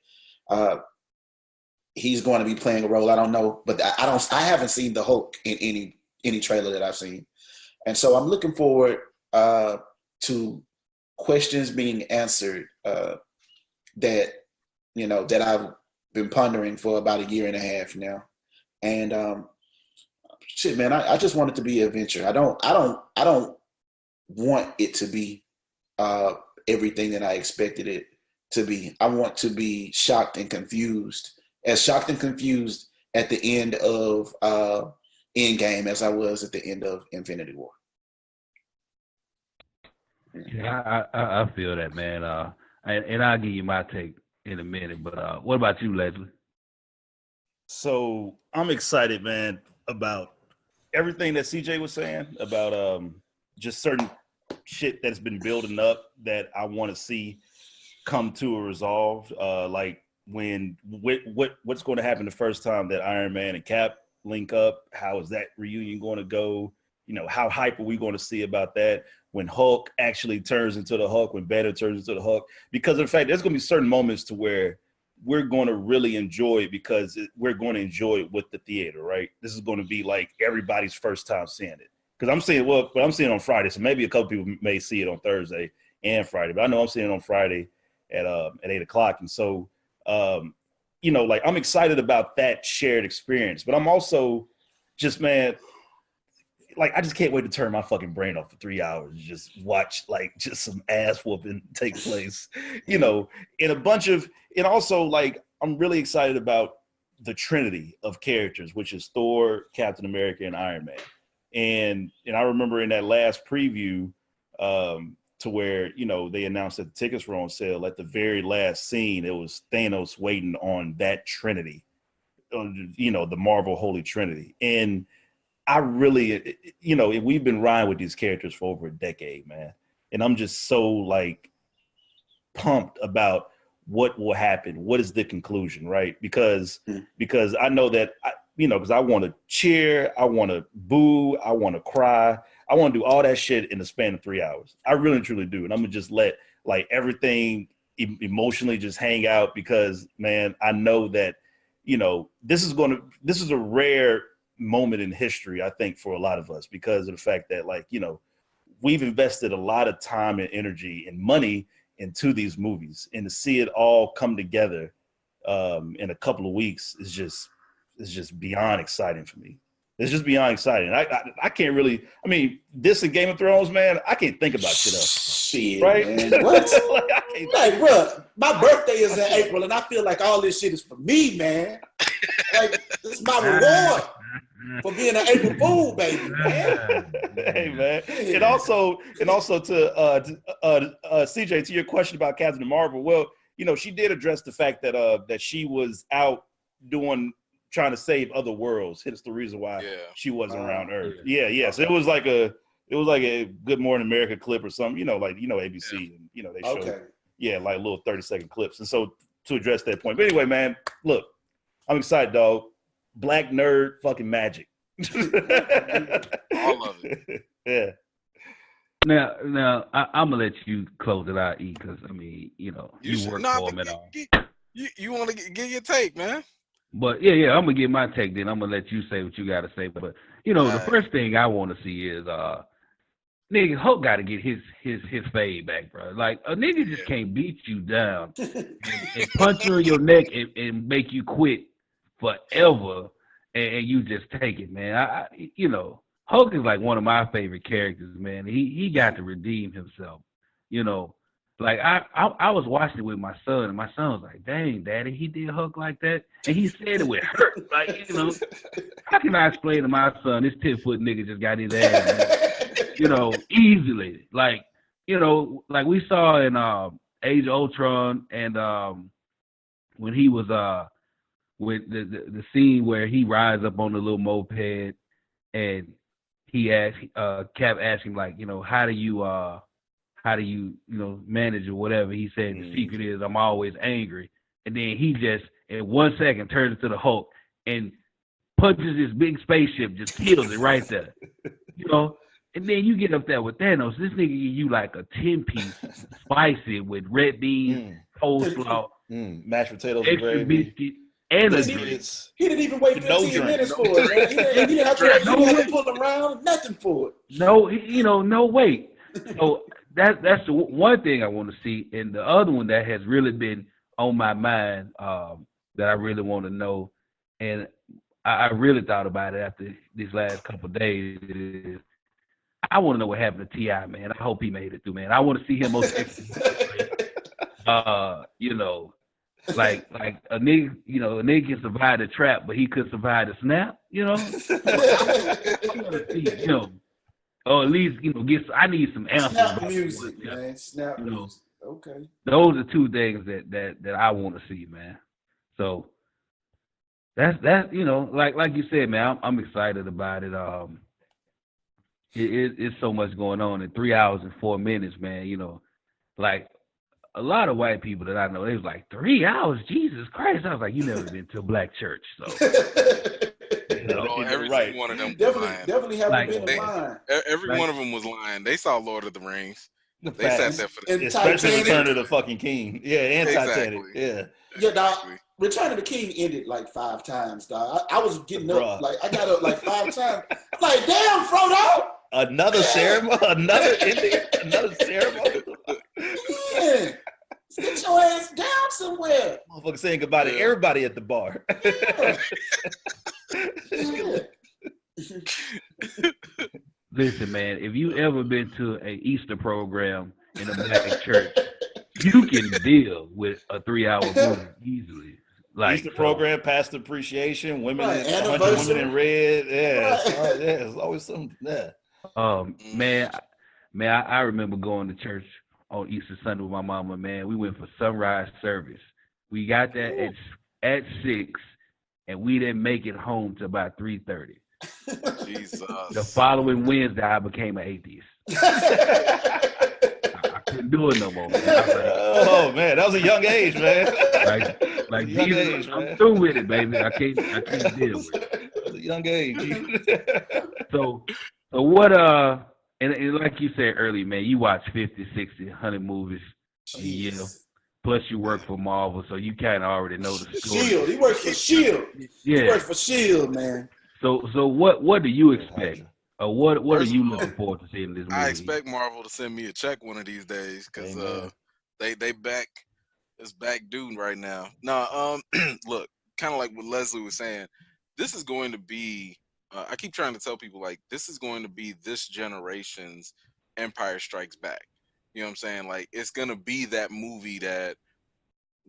he's going to be playing a role. I don't know, but I haven't seen the Hulk in any trailer that I've seen, and so I'm looking forward to questions being answered that I've been pondering for about a year and a half now, and shit, man, I just want it to be an adventure. I don't want it to be everything that I expected it to be. I want to be shocked and confused at the end of Endgame as I was at the end of Infinity War. Yeah, I feel that, man. And I'll give you my take in a minute. But what about you, Leslie? So I'm excited, man, about everything that CJ was saying about just certain shit that's been building up that I want to see come to a resolve. Like what's going to happen the first time that Iron Man and Cap link up? How is that reunion going to go? How hype are we going to see about that when Hulk actually turns into the Hulk, when Banner turns into the Hulk? Because in fact, there's going to be certain moments to where we're going to really enjoy it because we're going to enjoy it with the theater, right? This is going to be like everybody's first time seeing it. Because I'm seeing it on Friday, so maybe a couple people may see it on Thursday and Friday, but I know I'm seeing it on Friday at 8:00. And so, like I'm excited about that shared experience, but I'm also just, man, like I just can't wait to turn my fucking brain off for 3 hours and just watch like just some ass whooping take place, in a bunch of, and also like I'm really excited about the trinity of characters, which is Thor, Captain America, and Iron Man. And I remember in that last preview, to where, they announced that the tickets were on sale. At the very last scene, it was Thanos waiting on that trinity, the Marvel Holy Trinity. And I really, we've been riding with these characters for over a decade, man. And I'm just so like pumped about what will happen. What is the conclusion, right? Because I know that, because I want to cheer, I want to boo, I want to cry. I want to do all that shit in the span of 3 hours. I really, truly do. And I'm going to just let like everything emotionally just hang out because, man, I know that, this is a rare moment in history, I think, for a lot of us because of the fact that, like, we've invested a lot of time and energy and money into these movies, and to see it all come together in a couple of weeks is just beyond exciting for me. It's just beyond exciting. I can't really. I mean, this and Game of Thrones, man. I can't think about shit else. Shit, right? Man. What? Bro, my birthday is in April, and I feel like all this shit is for me, man. Like, this is my reward for being an April Fool, baby, man. Hey, man. And also to CJ, to your question about Captain Marvel, well, she did address the fact that she was out trying to save other worlds. It's the reason why she wasn't around Earth. Yeah. So it was like a Good Morning America clip or something, like ABC, and they showed like little 30-second clips. And so to address that point. But anyway, man, look, I'm excited, dog. Black nerd fucking magic. All of it. Yeah. Now, I'm gonna let you close it out, E, because I mean, you should work not for him and all. you want to get your take, man. But yeah, I'm gonna get my take. Then I'm gonna let you say what you gotta say. But the first thing I want to see is nigga, Hulk got to get his fade back, bro. Like a nigga just can't beat you down and punch you in your neck and make you quit forever, and you just take it, man. Hulk is like one of my favorite characters, man. He got to redeem himself, Like I was watching it with my son, and my son was like, "Dang, Daddy, he did Hulk like that," and he said it with hurt. Like, how can I explain to my son this 10-foot nigga just got his ass, easily? Like, like we saw in Age of Ultron, and when he was with the scene where he rides up on the little moped, and he asked Cap asked him, like, how do you manage or whatever. He said the secret is I'm always angry. And then he just in 1 second turns into the Hulk and punches this big spaceship, just kills it right there. And then you get up there with Thanos. This nigga give you like a 10-piece spicy with red beans, coleslaw, mashed potatoes, extra gravy, biscuit, and a drink. He didn't even wait 15 minutes for it, man. He didn't have to pull around, nothing for it. No, no wait. So that's the one thing I want to see, and the other one that has really been on my mind that I really want to know, and I really thought about it after these last couple of days. Is I want to know what happened to T.I., man. I hope he made it through, man. I want to see him on like a nigga can survive the trap, but he could survive the snap. I want to see him. Or at least, I need some answers. Snap music, man. Snap music. Okay. Those are two things that I want to see, man. So that's like you said, man, I'm excited about it. It's so much going on in 3 hours and 4 minutes, man. Like a lot of white people that I know, they was like, 3 hours, Jesus Christ. I was like, you never been to a black church, so. Every right. one of them definitely haven't been in line. Every one of them was lying. They saw Lord of the Rings. They sat there for the especially Return of the fucking King. Yeah, and Titanic. Yeah. Yeah, dog. Return of the King ended like 5 times, dog. I was getting up, like I got up like 5 times. I'm like, damn, Frodo. Another ceremony, another ending, another ceremony. Yeah. Get your ass down somewhere. Motherfucker saying goodbye to everybody at the bar. Listen, man, if you ever been to an Easter program in a black church, you can deal with a 3-hour movie easily. Like Easter program, past appreciation, women, women in red. Yeah, right. It's always something. Yeah. Man, I remember going to church on Easter Sunday with my mama. Man, we went for sunrise service. We got there at 6, and we didn't make it home till about 3:30. Jesus. The following Wednesday, I became an atheist. I couldn't do it no more, man. Oh man, that was a young age, man. Like Jesus, I'm through with it, baby. I can't deal with it. That was a young age. So what? And like you said earlier, man, you watch 50, 60, 100 movies a year. Plus, you work for Marvel, so you kind of already know the story. Shield. He works for Shield. Yeah. He works for Shield, man. So what do you expect? Or what are you looking forward to seeing in this movie? I expect Marvel to send me a check one of these days because they back it's back due right now. No, look, kind of like what Leslie was saying. This is going to be. I keep trying to tell people, like, this is going to be this generation's Empire Strikes Back. You know what I'm saying? Like, it's going to be that movie that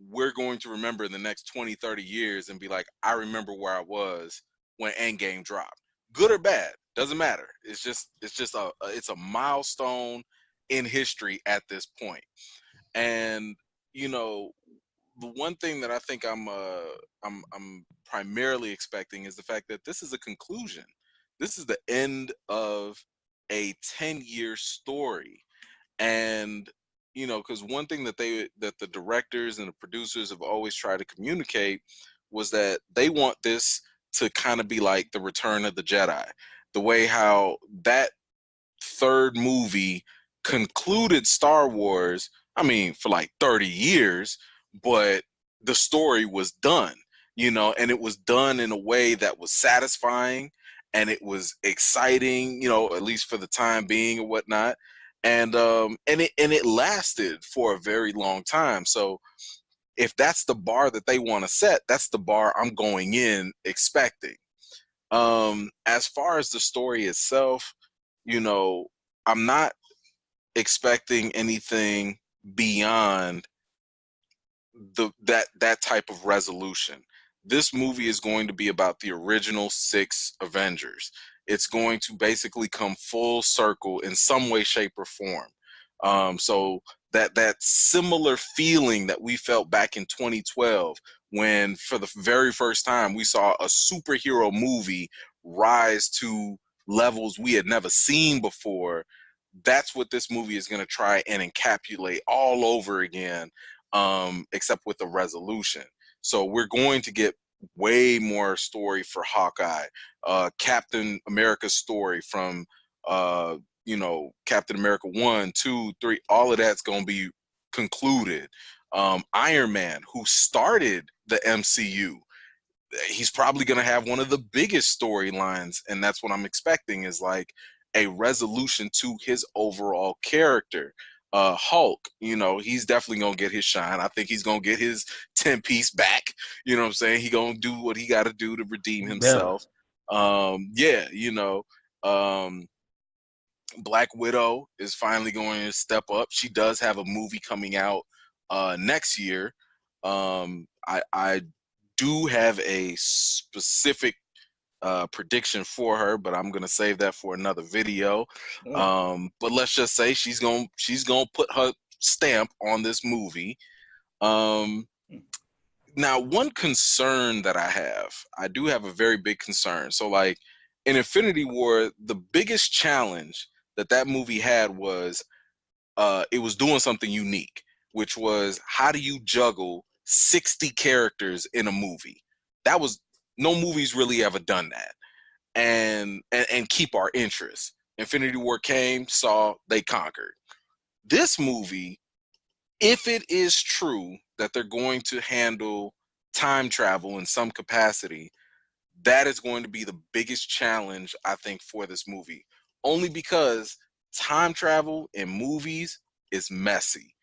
we're going to remember in the next 20, 30 years and be like, I remember where I was when Endgame dropped. Good or bad, doesn't matter. It's just a milestone in history at this point. And, the one thing that I think I'm primarily expecting is the fact that this is a conclusion. This is the end of a 10-year story. And, because one thing that the directors and the producers have always tried to communicate was that they want this to kind of be like the Return of the Jedi. The way how that third movie concluded Star Wars, I mean, for like 30 years, but the story was done, you know, and it was done in a way that was satisfying and it was exciting, you know, at least for the time being or whatnot. And it lasted for a very long time. So if that's the bar that they want to set, that's the bar I'm going in expecting. As far as the story itself, you know, I'm not expecting anything beyond that type of resolution. This movie is going to be about the original 6 Avengers. It's going to basically come full circle in some way, shape, or form. So that similar feeling that we felt back in 2012 when for the very first time we saw a superhero movie rise to levels we had never seen before, that's what this movie is going to try and encapsulate all over again, except with a resolution. So we're going to get way more story for Hawkeye, Captain America's story from, you know, Captain America 1, 2, 3, all of that's going to be concluded. Iron Man, who started the MCU, he's probably going to have one of the biggest storylines, and that's what I'm expecting, is like a resolution to his overall character. Hulk, you know, he's definitely gonna get his shine. I think he's gonna get his 10-piece back. You know what I'm saying? He gonna do what he got to do to redeem himself. Yeah, you know, Black Widow is finally going to step up. She does have a movie coming out next year. I do have a specific prediction for her, but I'm gonna save that for another video. But let's just say she's gonna put her stamp on this movie. Now, one concern that I do have a very big concern. So, like in Infinity War, the biggest challenge that movie had was it was doing something unique, which was how do you juggle 60 characters in a movie? That was no movie's really ever done that. And keep our interest. Infinity War came, saw, they conquered. This movie, if it is true that they're going to handle time travel in some capacity, that is going to be the biggest challenge, I think, for this movie. Only because time travel in movies is messy.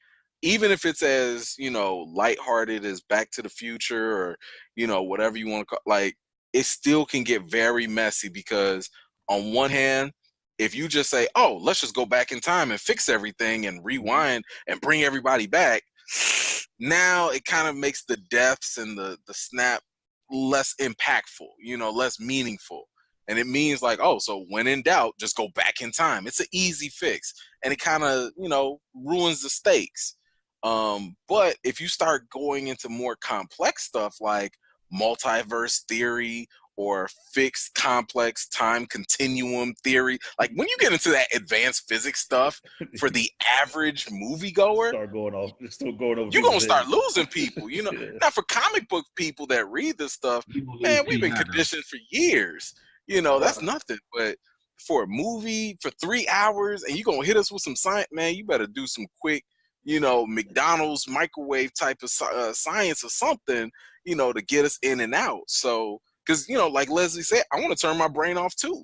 Even if it's as, you know, lighthearted as Back to the Future or, you know, whatever you want to call, like, it still can get very messy because on one hand, if you just say, oh, let's just go back in time and fix everything and rewind and bring everybody back, now it kind of makes the deaths and the snap less impactful, you know, less meaningful. And it means like, oh, so when in doubt, just go back in time. It's an easy fix. And it kind of, you know, ruins the stakes. But if you start going into more complex stuff like multiverse theory or fixed complex time continuum theory, like when you get into that advanced physics stuff for the average moviegoer, you're going to start losing people, you know. Yeah. Now for comic book people that read this stuff, man, we've been conditioned for years. You know, that's nothing. But for a movie for 3 hours and you're going to hit us with some science, man, you better do some quick, you know, McDonald's microwave type of science or something, you know, to get us in and out. So, because, you know, like Leslie said, I want to turn my brain off too.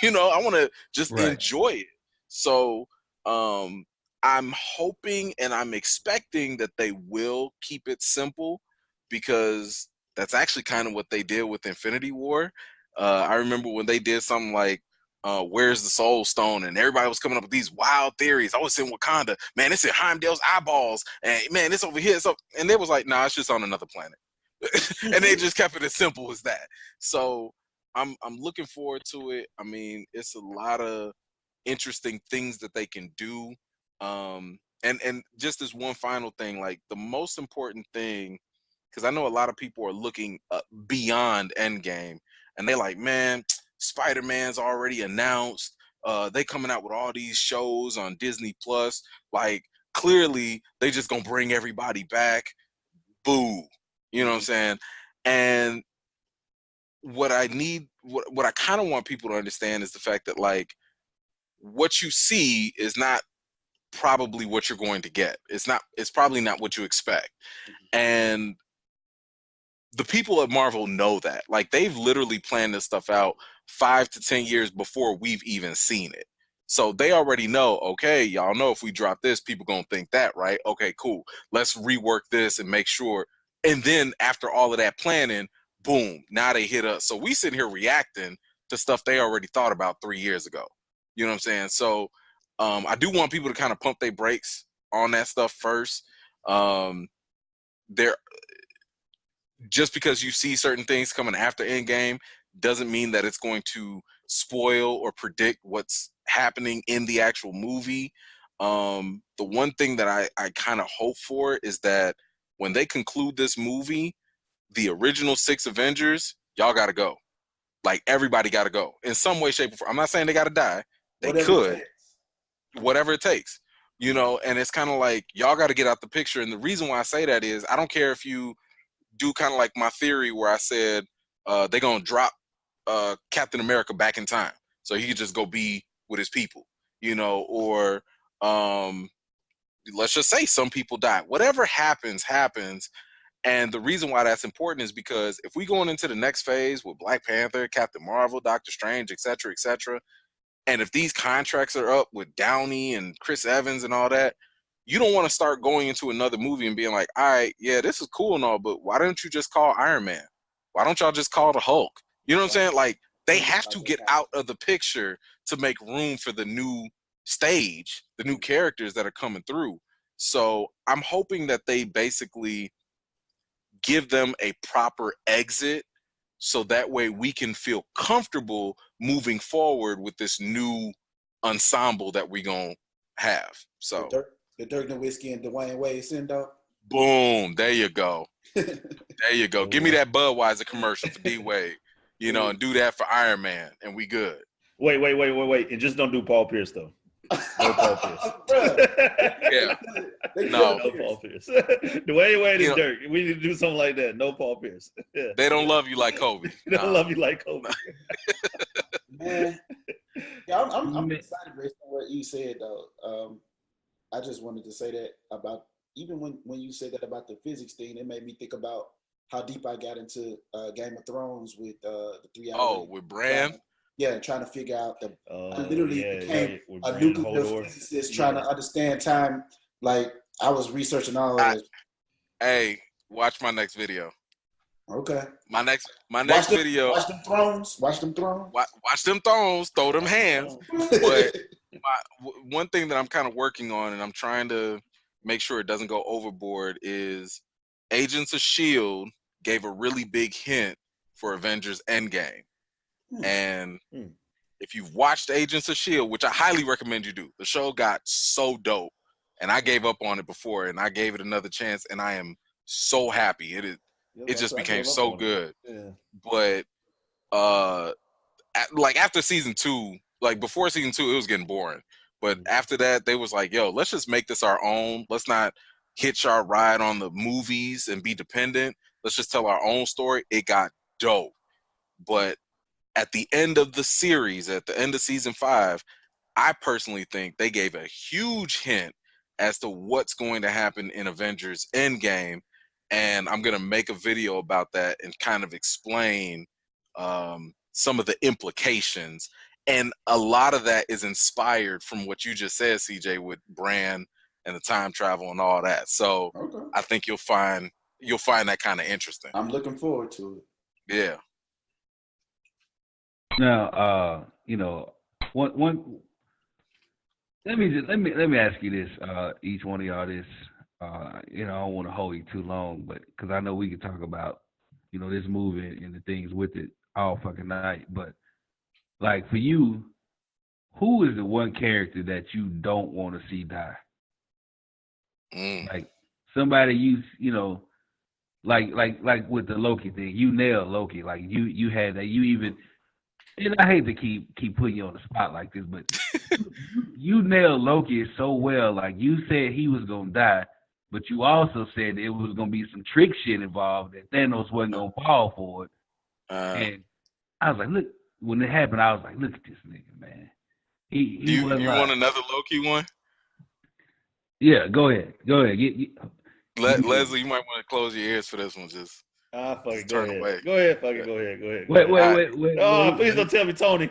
You know, I want to just enjoy it. So, I'm hoping and I'm expecting that they will keep it simple because that's actually kind of what they did with Infinity War. I remember when they did something like, where's the Soul Stone? And everybody was coming up with these wild theories. Oh, it's in Wakanda. Man, it's in Heimdall's eyeballs. And man, it's over here. So, and they was like, nah, it's just on another planet. And they just kept it as simple as that. So I'm looking forward to it. I mean, it's a lot of interesting things that they can do. And just as one final thing, like the most important thing, because I know a lot of people are looking beyond Endgame, and they like, man, Spider-Man's already announced. They coming out with all these shows on Disney Plus. Like clearly, they just gonna bring everybody back. Boo, you know what I'm saying? And what I need, what I kind of want people to understand is the fact that like what you see is not probably what you're going to get. It's probably not what you expect. And the people at Marvel know that. Like, they've literally planned this stuff out 5 to 10 years before we've even seen it. So they already know, okay, y'all know if we drop this, people gonna think that, right? Okay, cool. Let's rework this and make sure. And then after all of that planning, boom, now they hit us. So we sitting here reacting to stuff they already thought about 3 years ago. You know what I'm saying? So I do want people to kind of pump their brakes on that stuff first. There, just because you see certain things coming after Endgame doesn't mean that it's going to spoil or predict what's happening in the actual movie. The one thing that I kind of hope for is that when they conclude this movie, the original 6 Avengers, y'all got to go. Like, everybody got to go in some way, shape, or form. I'm not saying they got to die. They could, whatever it takes, you know. And it's kind of like, y'all got to get out the picture. And the reason why I say that is, I don't care if you do kind of like my theory where I said they're going to drop Captain America back in time so he could just go be with his people, you know, or let's just say some people die. Whatever happens. And the reason why that's important is because if we going into the next phase with Black Panther, Captain Marvel, Doctor Strange, etc., and if these contracts are up with Downey and Chris Evans and all that, you don't want to start going into another movie and being like, all right, yeah, this is cool and all, but why don't you just call Iron Man? Why don't y'all just call the Hulk? You know what I'm saying? Like, they have to get out of the picture to make room for the new stage, the new characters that are coming through. So I'm hoping that they basically give them a proper exit so that way we can feel comfortable moving forward with this new ensemble that we're going to have. So the Dirk Nowitzki and Dwayne Wade send off. Boom. There you go. There you go. Give me that Budweiser commercial for D Wade, you know, and do that for Iron Man, and we good. Wait. And just don't do Paul Pierce, though. No Paul Pierce. Yeah. No Paul Pierce. Dwayne Wade and Dirk. We need to do something like that. No Paul Pierce. Yeah. They don't love you like Kobe. They don't love you like Kobe. Man. Yeah, I'm excited based on what you said, though. I just wanted to say that about, even when you said that about the physics thing, it made me think about how deep I got into Game of Thrones with the 3 hours. Oh, with Bran? Yeah, trying to figure out I literally became a nuclear physicist trying to understand time. Like, I was researching all of this. Hey, watch my next video. Okay. My next video. Watch them thrones. Watch them thrones. Watch them thrones. Throw them hands. But one thing that I'm kind of working on, and I'm trying to make sure it doesn't go overboard, is Agents of S.H.I.E.L.D. gave a really big hint for Avengers Endgame. And if you've watched Agents of S.H.I.E.L.D., which I highly recommend you do, the show got so dope. And I gave up on it before, and I gave it another chance, and I am so happy. It just became so good. Yeah. But like, after season 2, like before season 2, it was getting boring. But after that, they was like, yo, let's just make this our own. Let's not hitch our ride on the movies and be dependent. Let's just tell our own story. It got dope. But at the end of the series, at the end of season 5, I personally think they gave a huge hint as to what's going to happen in Avengers Endgame. And I'm going to make a video about that and kind of explain some of the implications. And a lot of that is inspired from what you just said, CJ, with Bran and the time travel and all that. So I think you'll find that kind of interesting. I'm looking forward to it. Yeah. Now, you know, one. Let me ask you this, each one of y'all this. You know, I don't want to hold you too long, but because I know we could talk about, you know, this movie and the things with it all fucking night. But like, for you, who is the one character that you don't want to see die? Like, somebody you know, like with the Loki thing, you nailed Loki. Like, you had that. You even, and I hate to keep putting you on the spot like this, but you nailed Loki so well. Like, you said he was gonna die, but you also said it was gonna be some trick shit involved, that Thanos wasn't gonna fall for it. And I was like, look, when it happened, I was like, look at this nigga, man. He you want another Loki one? Yeah, go ahead. Leslie, you might want to close your ears for this one. Just fucking go turn ahead. away. Go ahead, fucking go ahead. Go ahead. Wait. Oh, please don't tell me Tony.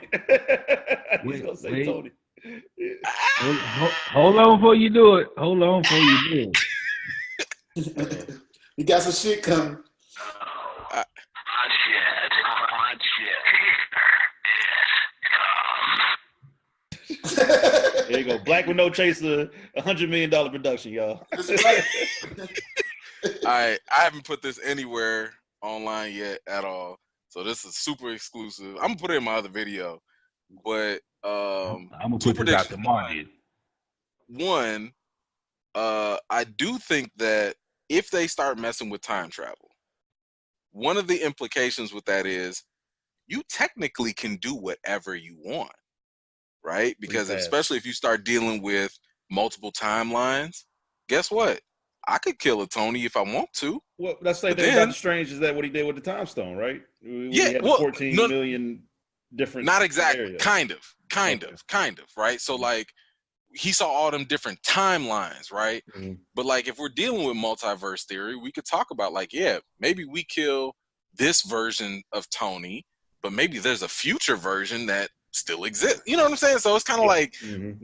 He's gonna say wait. Tony. Hold on before you do it. Hold on before you do it. You got some shit coming. Hot shit. There you go. Black with No Chaser, $100 million production, y'all. That's right. I haven't put this anywhere online yet at all, so this is super exclusive. I'm gonna put it in my other video, but I'm gonna put this out tomorrow. One, I do think that if they start messing with time travel, one of the implications with that is you technically can do whatever you want, right? Because especially if you start dealing with multiple timelines, guess what? I could kill a Tony if I want to. Well, that's the same thing about the Strange is that what he did with the Time Stone, right? He had 14 million different. Not exactly. Areas. Kind of, right? So like he saw all them different timelines, right? Mm-hmm. But like if we're dealing with multiverse theory, we could talk about like, yeah, maybe we kill this version of Tony, but maybe there's a future version that still exists. You know what I'm saying? So it's kind of like,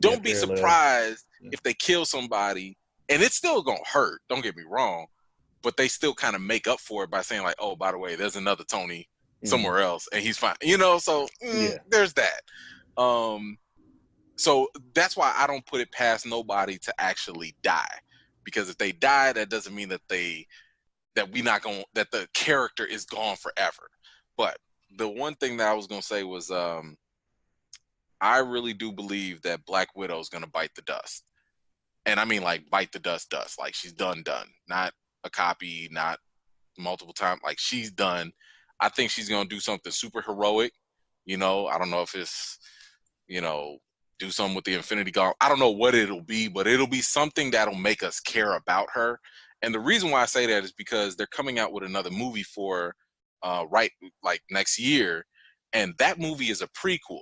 don't be surprised if they kill somebody, and it's still gonna hurt. Don't get me wrong, but they still kind of make up for it by saying like, oh, by the way, there's another Tony somewhere else, and he's fine. You know, so there's that. So that's why I don't put it past nobody to actually die, because if they die, that doesn't mean that the character is gone forever. But the one thing that I was gonna say was, I really do believe that Black Widow is gonna bite the dust, and I mean like bite the dust, like she's done, not a copy, not multiple times. Like she's done. I think she's gonna do something super heroic. You know, I don't know if it's, you know, do something with the Infinity Gauntlet. I don't know what it'll be, but it'll be something that'll make us care about her. And the reason why I say that is because they're coming out with another movie for right like next year, and that movie is a prequel.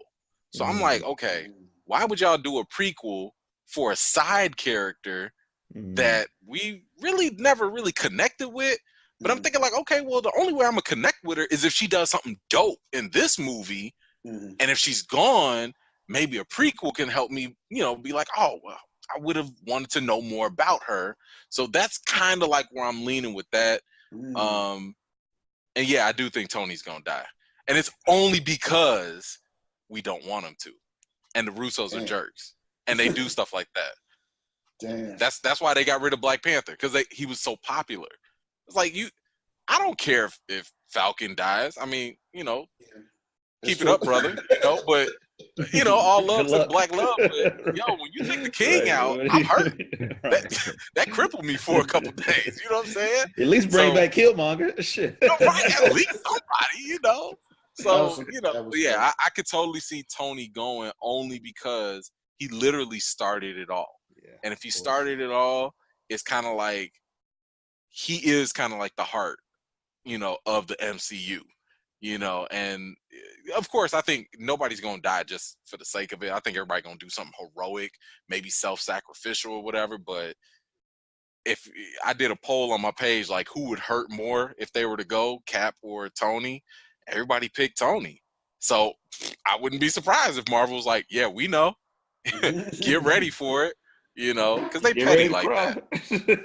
So I'm like, okay, why would y'all do a prequel for a side character that we really never really connected with? But I'm thinking like, okay, well, the only way I'm gonna connect with her is if she does something dope in this movie, and if she's gone, maybe a prequel can help me, you know, be like, oh, well, I would have wanted to know more about her. So that's kind of like where I'm leaning with that. And yeah, I do think Tony's gonna die, and it's only because we don't want him to, and the Russos are jerks, and they do stuff like that. Damn. That's why they got rid of Black Panther, because he was so popular. It's like I don't care if Falcon dies. I mean, you know, keep it up, brother. You know, but you know, all love to Black love. But yo, when you take the king out, I'm hurt. That crippled me for a couple days. You know what I'm saying? At least bring back Killmonger. Shit. No, right, at least somebody, you know. So, you know, yeah, I could totally see Tony going, only because he literally started it all. Yeah, and if he started it all, it's kind of like he is kind of like the heart, you know, of the MCU, you know. And of course, I think nobody's going to die just for the sake of it. I think everybody's going to do something heroic, maybe self-sacrificial or whatever. But if I did a poll on my page, like who would hurt more if they were to go, Cap or Tony, everybody picked Tony. So I wouldn't be surprised if Marvel was like, yeah, we know. Get ready for it. You know, because they petty like that.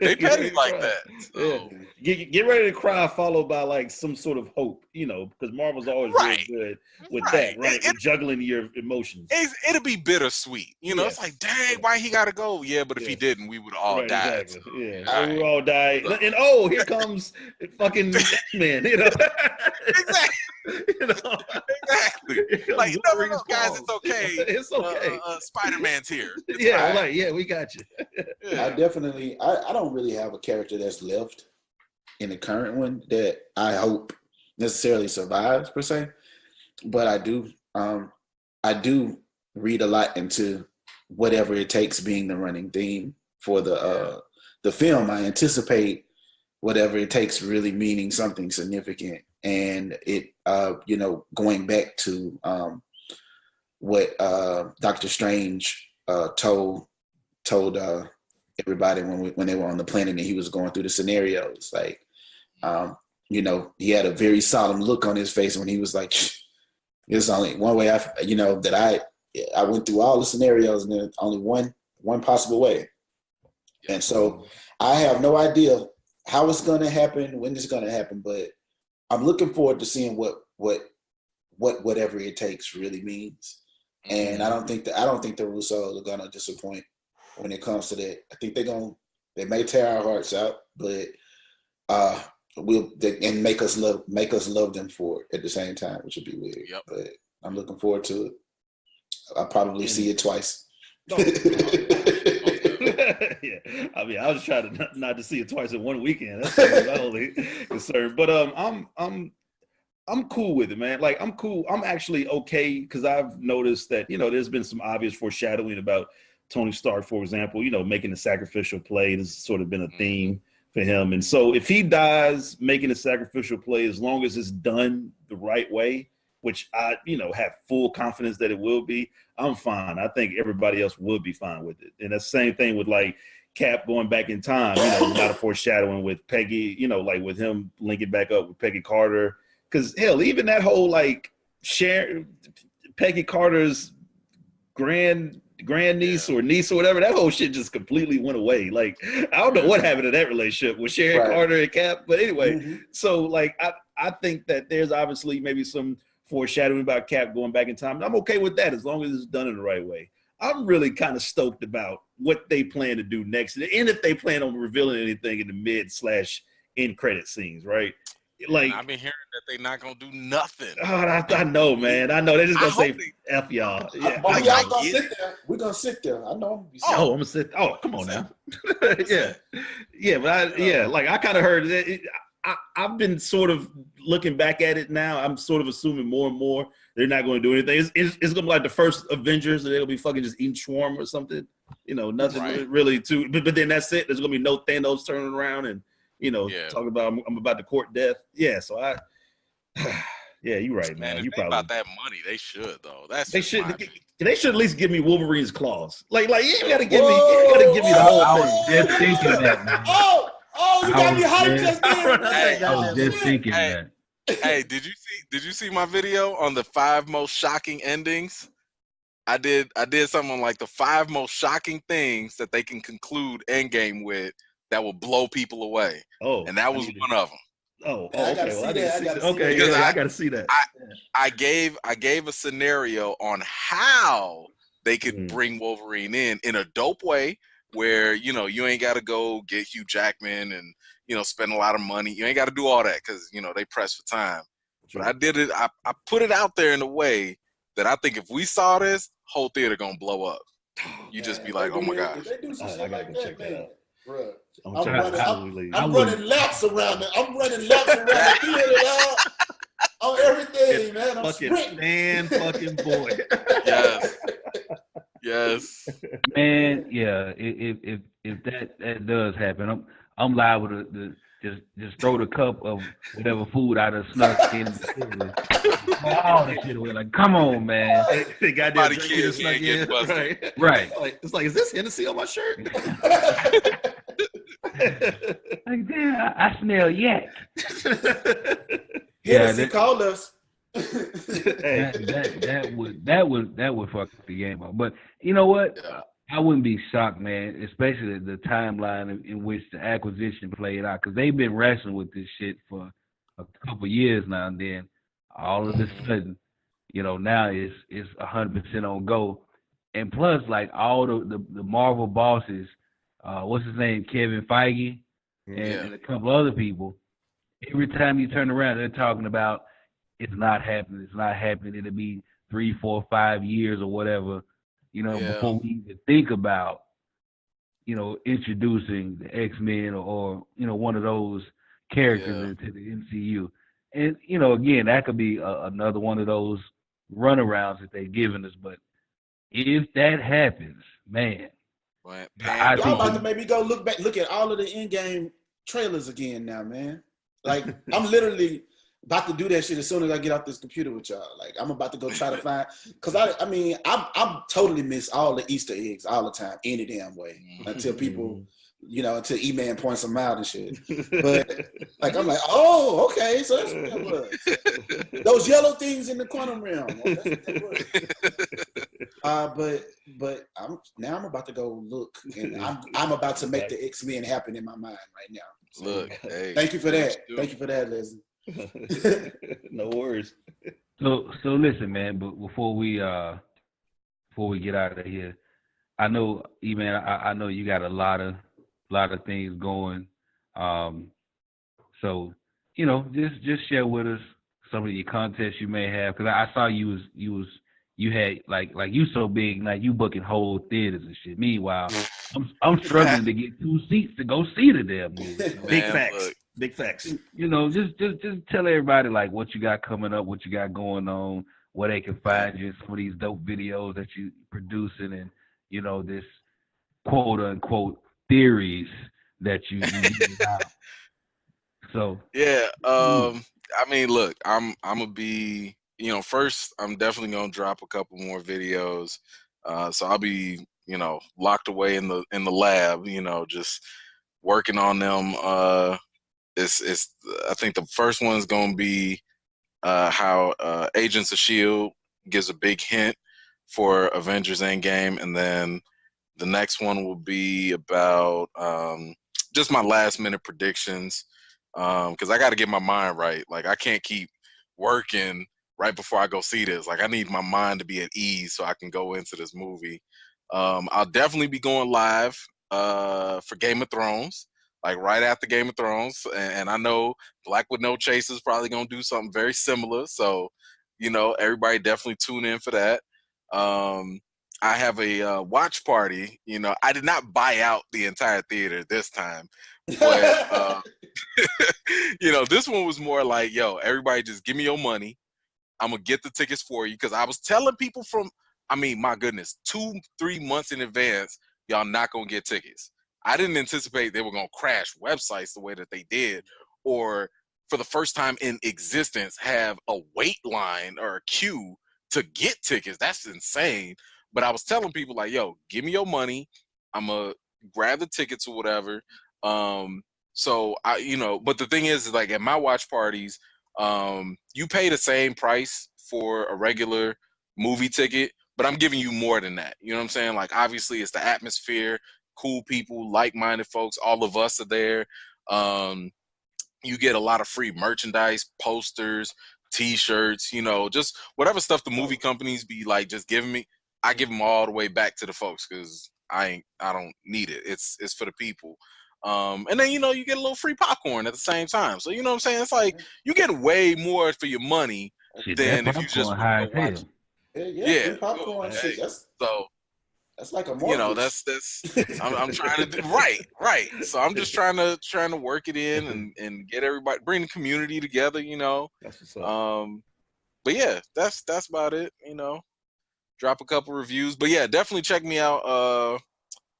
They petty like that. So. Yeah. Get ready to cry, followed by like some sort of hope, you know, because Marvel's always really good with that, right? With juggling your emotions. It'll be bittersweet. You know, it's like, dang, why he got to go? Yeah, but if he didn't, we would all die. Exactly. Yeah, we would all die. And oh, here comes fucking X-Men, you know. Exactly. You know? Exactly. Like, no, guys, it's okay. It's okay. Spider-Man's here. It's we got you. I definitely, I don't really have a character that's left in the current one that I hope necessarily survives per se, but I do read a lot into whatever it takes being the running theme for the film. I anticipate whatever it takes really meaning something significant, and it you know, going back to what Doctor Strange told everybody when they were on the planet and he was going through the scenarios. Like, he had a very solemn look on his face when he was like, "There's only one way that I went through all the scenarios and there's only one possible way." And so I have no idea how it's going to happen, when it's going to happen, but I'm looking forward to seeing what whatever it takes really means. And I don't think the Russos are going to disappoint when it comes to that. I think they may tear our hearts out, but and make us love them for it at the same time, which would be weird. Yep. But I'm looking forward to it. I'll probably see it twice. Yeah, I mean, I was trying to not to see it twice in one weekend. That's my only concern. But I'm cool with it, man. Like, I'm cool. I'm actually okay because I've noticed that there's been some obvious foreshadowing about Tony Stark, for example. Making the sacrificial play has sort of been a theme for him. And so if he dies making a sacrificial play, as long as it's done the right way, which I have full confidence that it will be, I'm fine. I think everybody else would be fine with it. And the same thing with like Cap going back in time, a lot of foreshadowing with Peggy, like with him linking back up with Peggy Carter. Because hell, even that whole like Peggy Carter's grandniece or niece or whatever, that whole shit just completely went away. Like, I don't know what happened to that relationship with Sharon Carter and Cap. But anyway, so like I think that there's obviously maybe some foreshadowing about Cap going back in time. And I'm okay with that as long as it's done in the right way. I'm really kind of stoked about what they plan to do next, and if they plan on revealing anything in the mid/end credit scenes, right? Like, I've been hearing that they're not gonna do nothing. Oh, I know, man. I know they're just gonna say "F y'all." Yeah, y'all gonna sit there. We're gonna sit there. I know. I'm gonna sit. Oh, come on now. yeah, but I kind of heard that. I've been sort of looking back at it now. I'm sort of assuming more and more they're not going to do anything. It's going to be like the first Avengers, and they'll be fucking just eating shawarma or something. Nothing really too. But then that's it. There's going to be no Thanos turning around and talking about I'm about to court death. Yeah, so yeah, you're right, man. You probably about that money. They should though. They should at least give me Wolverine's claws. Like you ain't gotta give me. You ain't gotta give me the whole thing. I was just thinking that, man. Oh, you got me hyped just then. I was just thinking that. Hey, did you see my video on the 5 most shocking endings? I did something on like the 5 most shocking things that they can conclude Endgame with that will blow people away. Oh, and that was one of them. Oh, okay. I gotta see that. I gave a scenario on how they could bring Wolverine in a dope way, where you ain't got to go get Hugh Jackman and spend a lot of money. You ain't got to do all that because they press for time. But I did it. I put it out there in a way that I think if we saw this, whole theater gonna blow up. You just be like, oh my gosh. I gotta go check that out. Bro, I'm running laps around it. I'm running laps around the theater, dog. On everything, man. I'm sprinting. Fucking boy. Yes. Man, yeah. If that does happen, I'm liable to just throw the cup of whatever food I done snuck in all that shit away. Like, come on, man. The goddamn kids snuck in. Right. It's like, is this Hennessy on my shirt? Like, damn, I smell yak. Hennessy called us. that would fuck the game up. But you know what? Yeah. I wouldn't be shocked, man, especially the timeline in which the acquisition played out, because they've been wrestling with this shit for a couple years now, and then all of a sudden, now it's 100% on go. And plus, like, all the Marvel bosses, what's his name, Kevin Feige, and a couple other people, every time you turn around, they're talking about it's not happening, it'll be 3, 4, 5 years or whatever, before we even think about, introducing the X-Men or one of those characters into the MCU. And, again, that could be another one of those runarounds that they've given us. But if that happens, man, y'all about to maybe go look at all of the Endgame trailers again now, man. Like, I'm literally about to do that shit as soon as I get off this computer with y'all. Like, I'm about to go try to find, because I'm totally miss all the Easter eggs all the time, any damn way, until people, until E-Man points them out and shit. But like, I'm like, oh, okay, so that's what that was. Those yellow things in the quantum realm. Oh, that's what that was. But I'm about to go look, and I'm about to make the X-Men happen in my mind right now. So, look, hey, thank you for that. Thank you for that, Leslie. No worries. So listen, man. But before we get out of here, I know, man. I know you got a lot of things going. So just share with us some of your contests you may have, because I saw you had like you so big, like you booking whole theaters and shit. Meanwhile, I'm struggling to get 2 seats to go see the damn movie. So. Big facts. Big facts. Just tell everybody like what you got coming up, what you got going on, where they can find you, some of these dope videos that you producing, and this quote unquote theories that you out. So yeah, I mean, look, I'm gonna be, first I'm definitely gonna drop a couple more videos. So I'll be, locked away in the lab, just working on them. It's I think the first one's gonna be how Agents of Shield gives a big hint for Avengers Endgame, and then the next one will be about just my last minute predictions, because I got to get my mind right. Like, I can't keep working right before I go see this. Like, I need my mind to be at ease so I can go into this movie. I'll definitely be going live for Game of Thrones, like right after Game of Thrones, and I know Black with No Chase is probably gonna do something very similar. So, everybody definitely tune in for that. I have a watch party. I did not buy out the entire theater this time, but this one was more like, yo, everybody just give me your money. I'm gonna get the tickets for you, because I was telling people my goodness, 2-3 months in advance, y'all not gonna get tickets. I didn't anticipate they were gonna crash websites the way that they did, or for the first time in existence have a wait line or a queue to get tickets. That's insane. But I was telling people like, yo, give me your money. I'm gonna grab the tickets or whatever. So but the thing is like, at my watch parties, you pay the same price for a regular movie ticket, but I'm giving you more than that. You know what I'm saying? Like, obviously it's the atmosphere, cool people, like-minded folks, all of us are there. You get a lot of free merchandise, posters, t-shirts, just whatever stuff the movie companies be like just giving me. I give them all the way back to the folks, because I don't need it. It's for the people. And then you get a little free popcorn at the same time. So you know what I'm saying? It's like you get way more for your money than if you just high go watch. Yeah, free popcorn shit. That's like a mortgage. That's I'm trying to do right. So I'm just trying to work it in and get everybody, bring the community together. That's what's up. But yeah, that's about it. Drop a couple reviews. But yeah, definitely check me out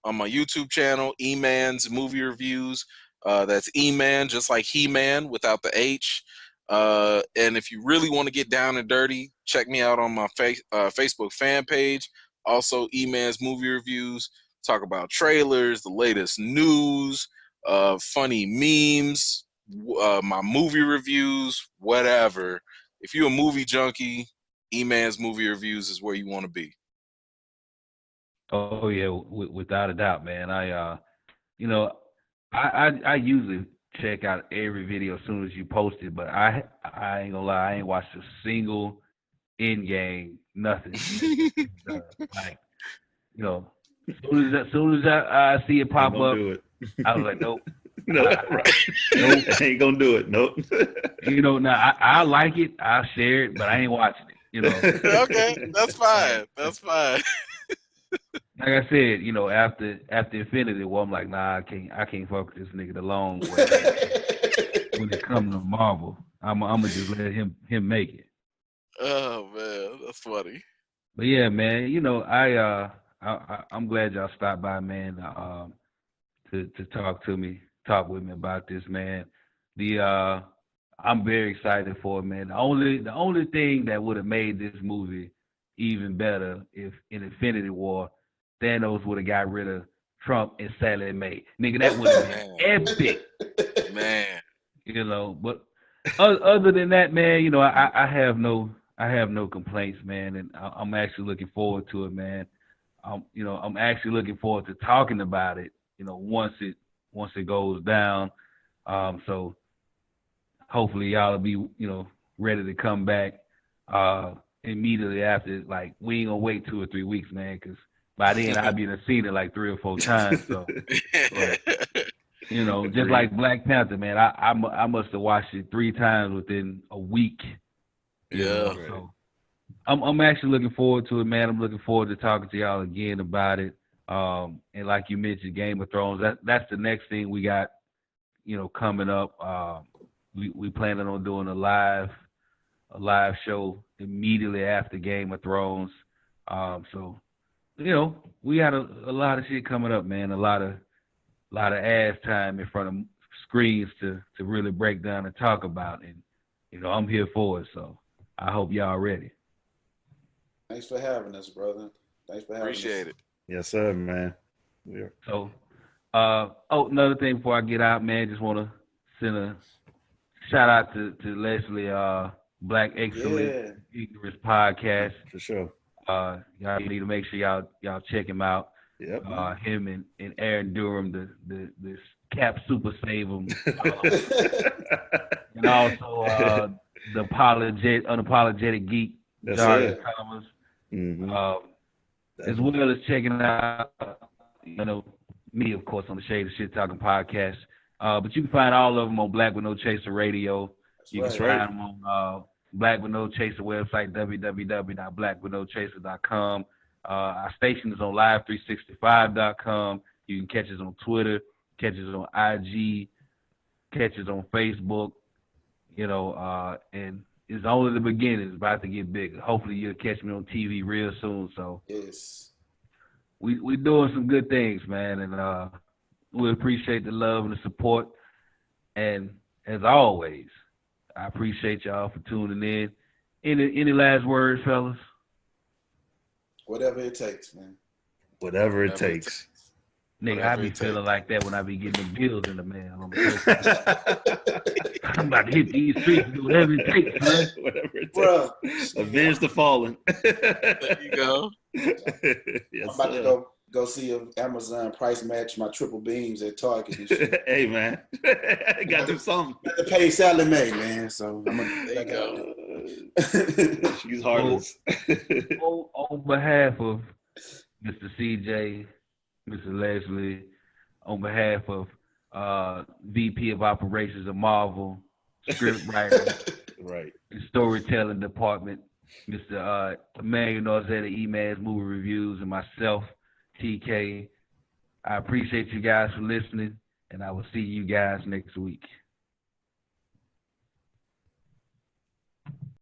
on my YouTube channel, E-Man's Movie Reviews. That's E-Man, just like He-Man without the H. And if you really want to get down and dirty, check me out on my Facebook fan page. Also, E-Man's Movie Reviews. Talk about trailers, the latest news, funny memes, my movie reviews, whatever. If you're a movie junkie, E-Man's Movie Reviews is where you want to be. Oh yeah, without a doubt, man. I usually check out every video as soon as you post it, but I ain't gonna lie, I ain't watched a single Endgame, nothing. Like, as soon as I see it pop up, I was like, nope. No, right. Nope, ain't gonna do it. Nope. Now I like it, I'll share it, but I ain't watching it. Okay, that's fine. That's fine. Like I said, after Infinity War, I'm like, nah, I can't fuck with this nigga the long way. When it comes to Marvel, I'm gonna just let him make it. Oh man, that's funny. But yeah, man, I'm glad y'all stopped by, man, to talk with me about this, man. I'm very excited for it, man. The only thing that would have made this movie even better if in Infinity War, Thanos would have got rid of Trump and Sally Mae. Nigga, that would have been epic. Man. You know, but other than that, man, you know, I have no complaints, man, and I'm actually looking forward to it, man. I'm actually looking forward to talking about it, you know, once it goes down. So hopefully y'all will be, you know, ready to come back immediately after. Like, we ain't gonna wait 2 or 3 weeks, man, because by then I'll be in the seen it like 3 or 4 times. So, but, you know, just like Black Panther, man, I must have watched it 3 times within a week. You know, so I'm actually looking forward to it, man. I'm looking forward to talking to y'all again about it. And like you mentioned, Game of Thrones. That's the next thing we got, you know, coming up. We planning on doing a live show immediately after Game of Thrones. So, you know, we got a lot of shit coming up, man. A lot of ass time in front of screens to really break down and talk about. And, you know, I'm here for it. So I hope y'all ready. Thanks for having us, brother. Thanks for having us. Appreciate it. Yes, sir, man. Yeah. So, another thing before I get out, man, just want to send a shout out to Leslie, Black Excellence Ignorance Podcast. For sure. Y'all need to make sure y'all check him out. Yep. Him and Aaron Durham, the Cap Super Save 'em, and also the Unapologetic Geek, Jarvis Thomas. Mm-hmm. As well as checking out, you know, me, of course, on the Shade of Shit Talking podcast. But you can find all of them on Black with No Chaser Radio. You can find them on Black with No Chaser website, www.blackwithnochaser.com. Our station is on live365.com. You can catch us on Twitter, catch us on IG, catch us on Facebook, you know, and it's only the beginning. It's about to get bigger. Hopefully you'll catch me on TV real soon. So yes, we doing some good things, man, and we appreciate the love and the support. And as always, I appreciate y'all for tuning in. Any last words, fellas? Whatever it takes, man. Whatever it takes. Nigga, I be feeling like that when I be getting the bills in the mail. I'm about to hit these streets and do whatever it takes, man. Whatever it takes. Bro, Avenge the fallen. There you go. Yes, I'm about to go see if Amazon price match my triple beams at Target and shit. Hey, man. Got them something. I got to pay Sally Mae, man. So I'm There you go. She's heartless. On behalf of Mr. CJ, Mr. Leslie, on behalf of VP of Operations of Marvel, script writer, Right, and storytelling department, Mr. Emmanuel Norzetta, E-Man's Movie Reviews, and myself, TK. I appreciate you guys for listening, and I will see you guys next week.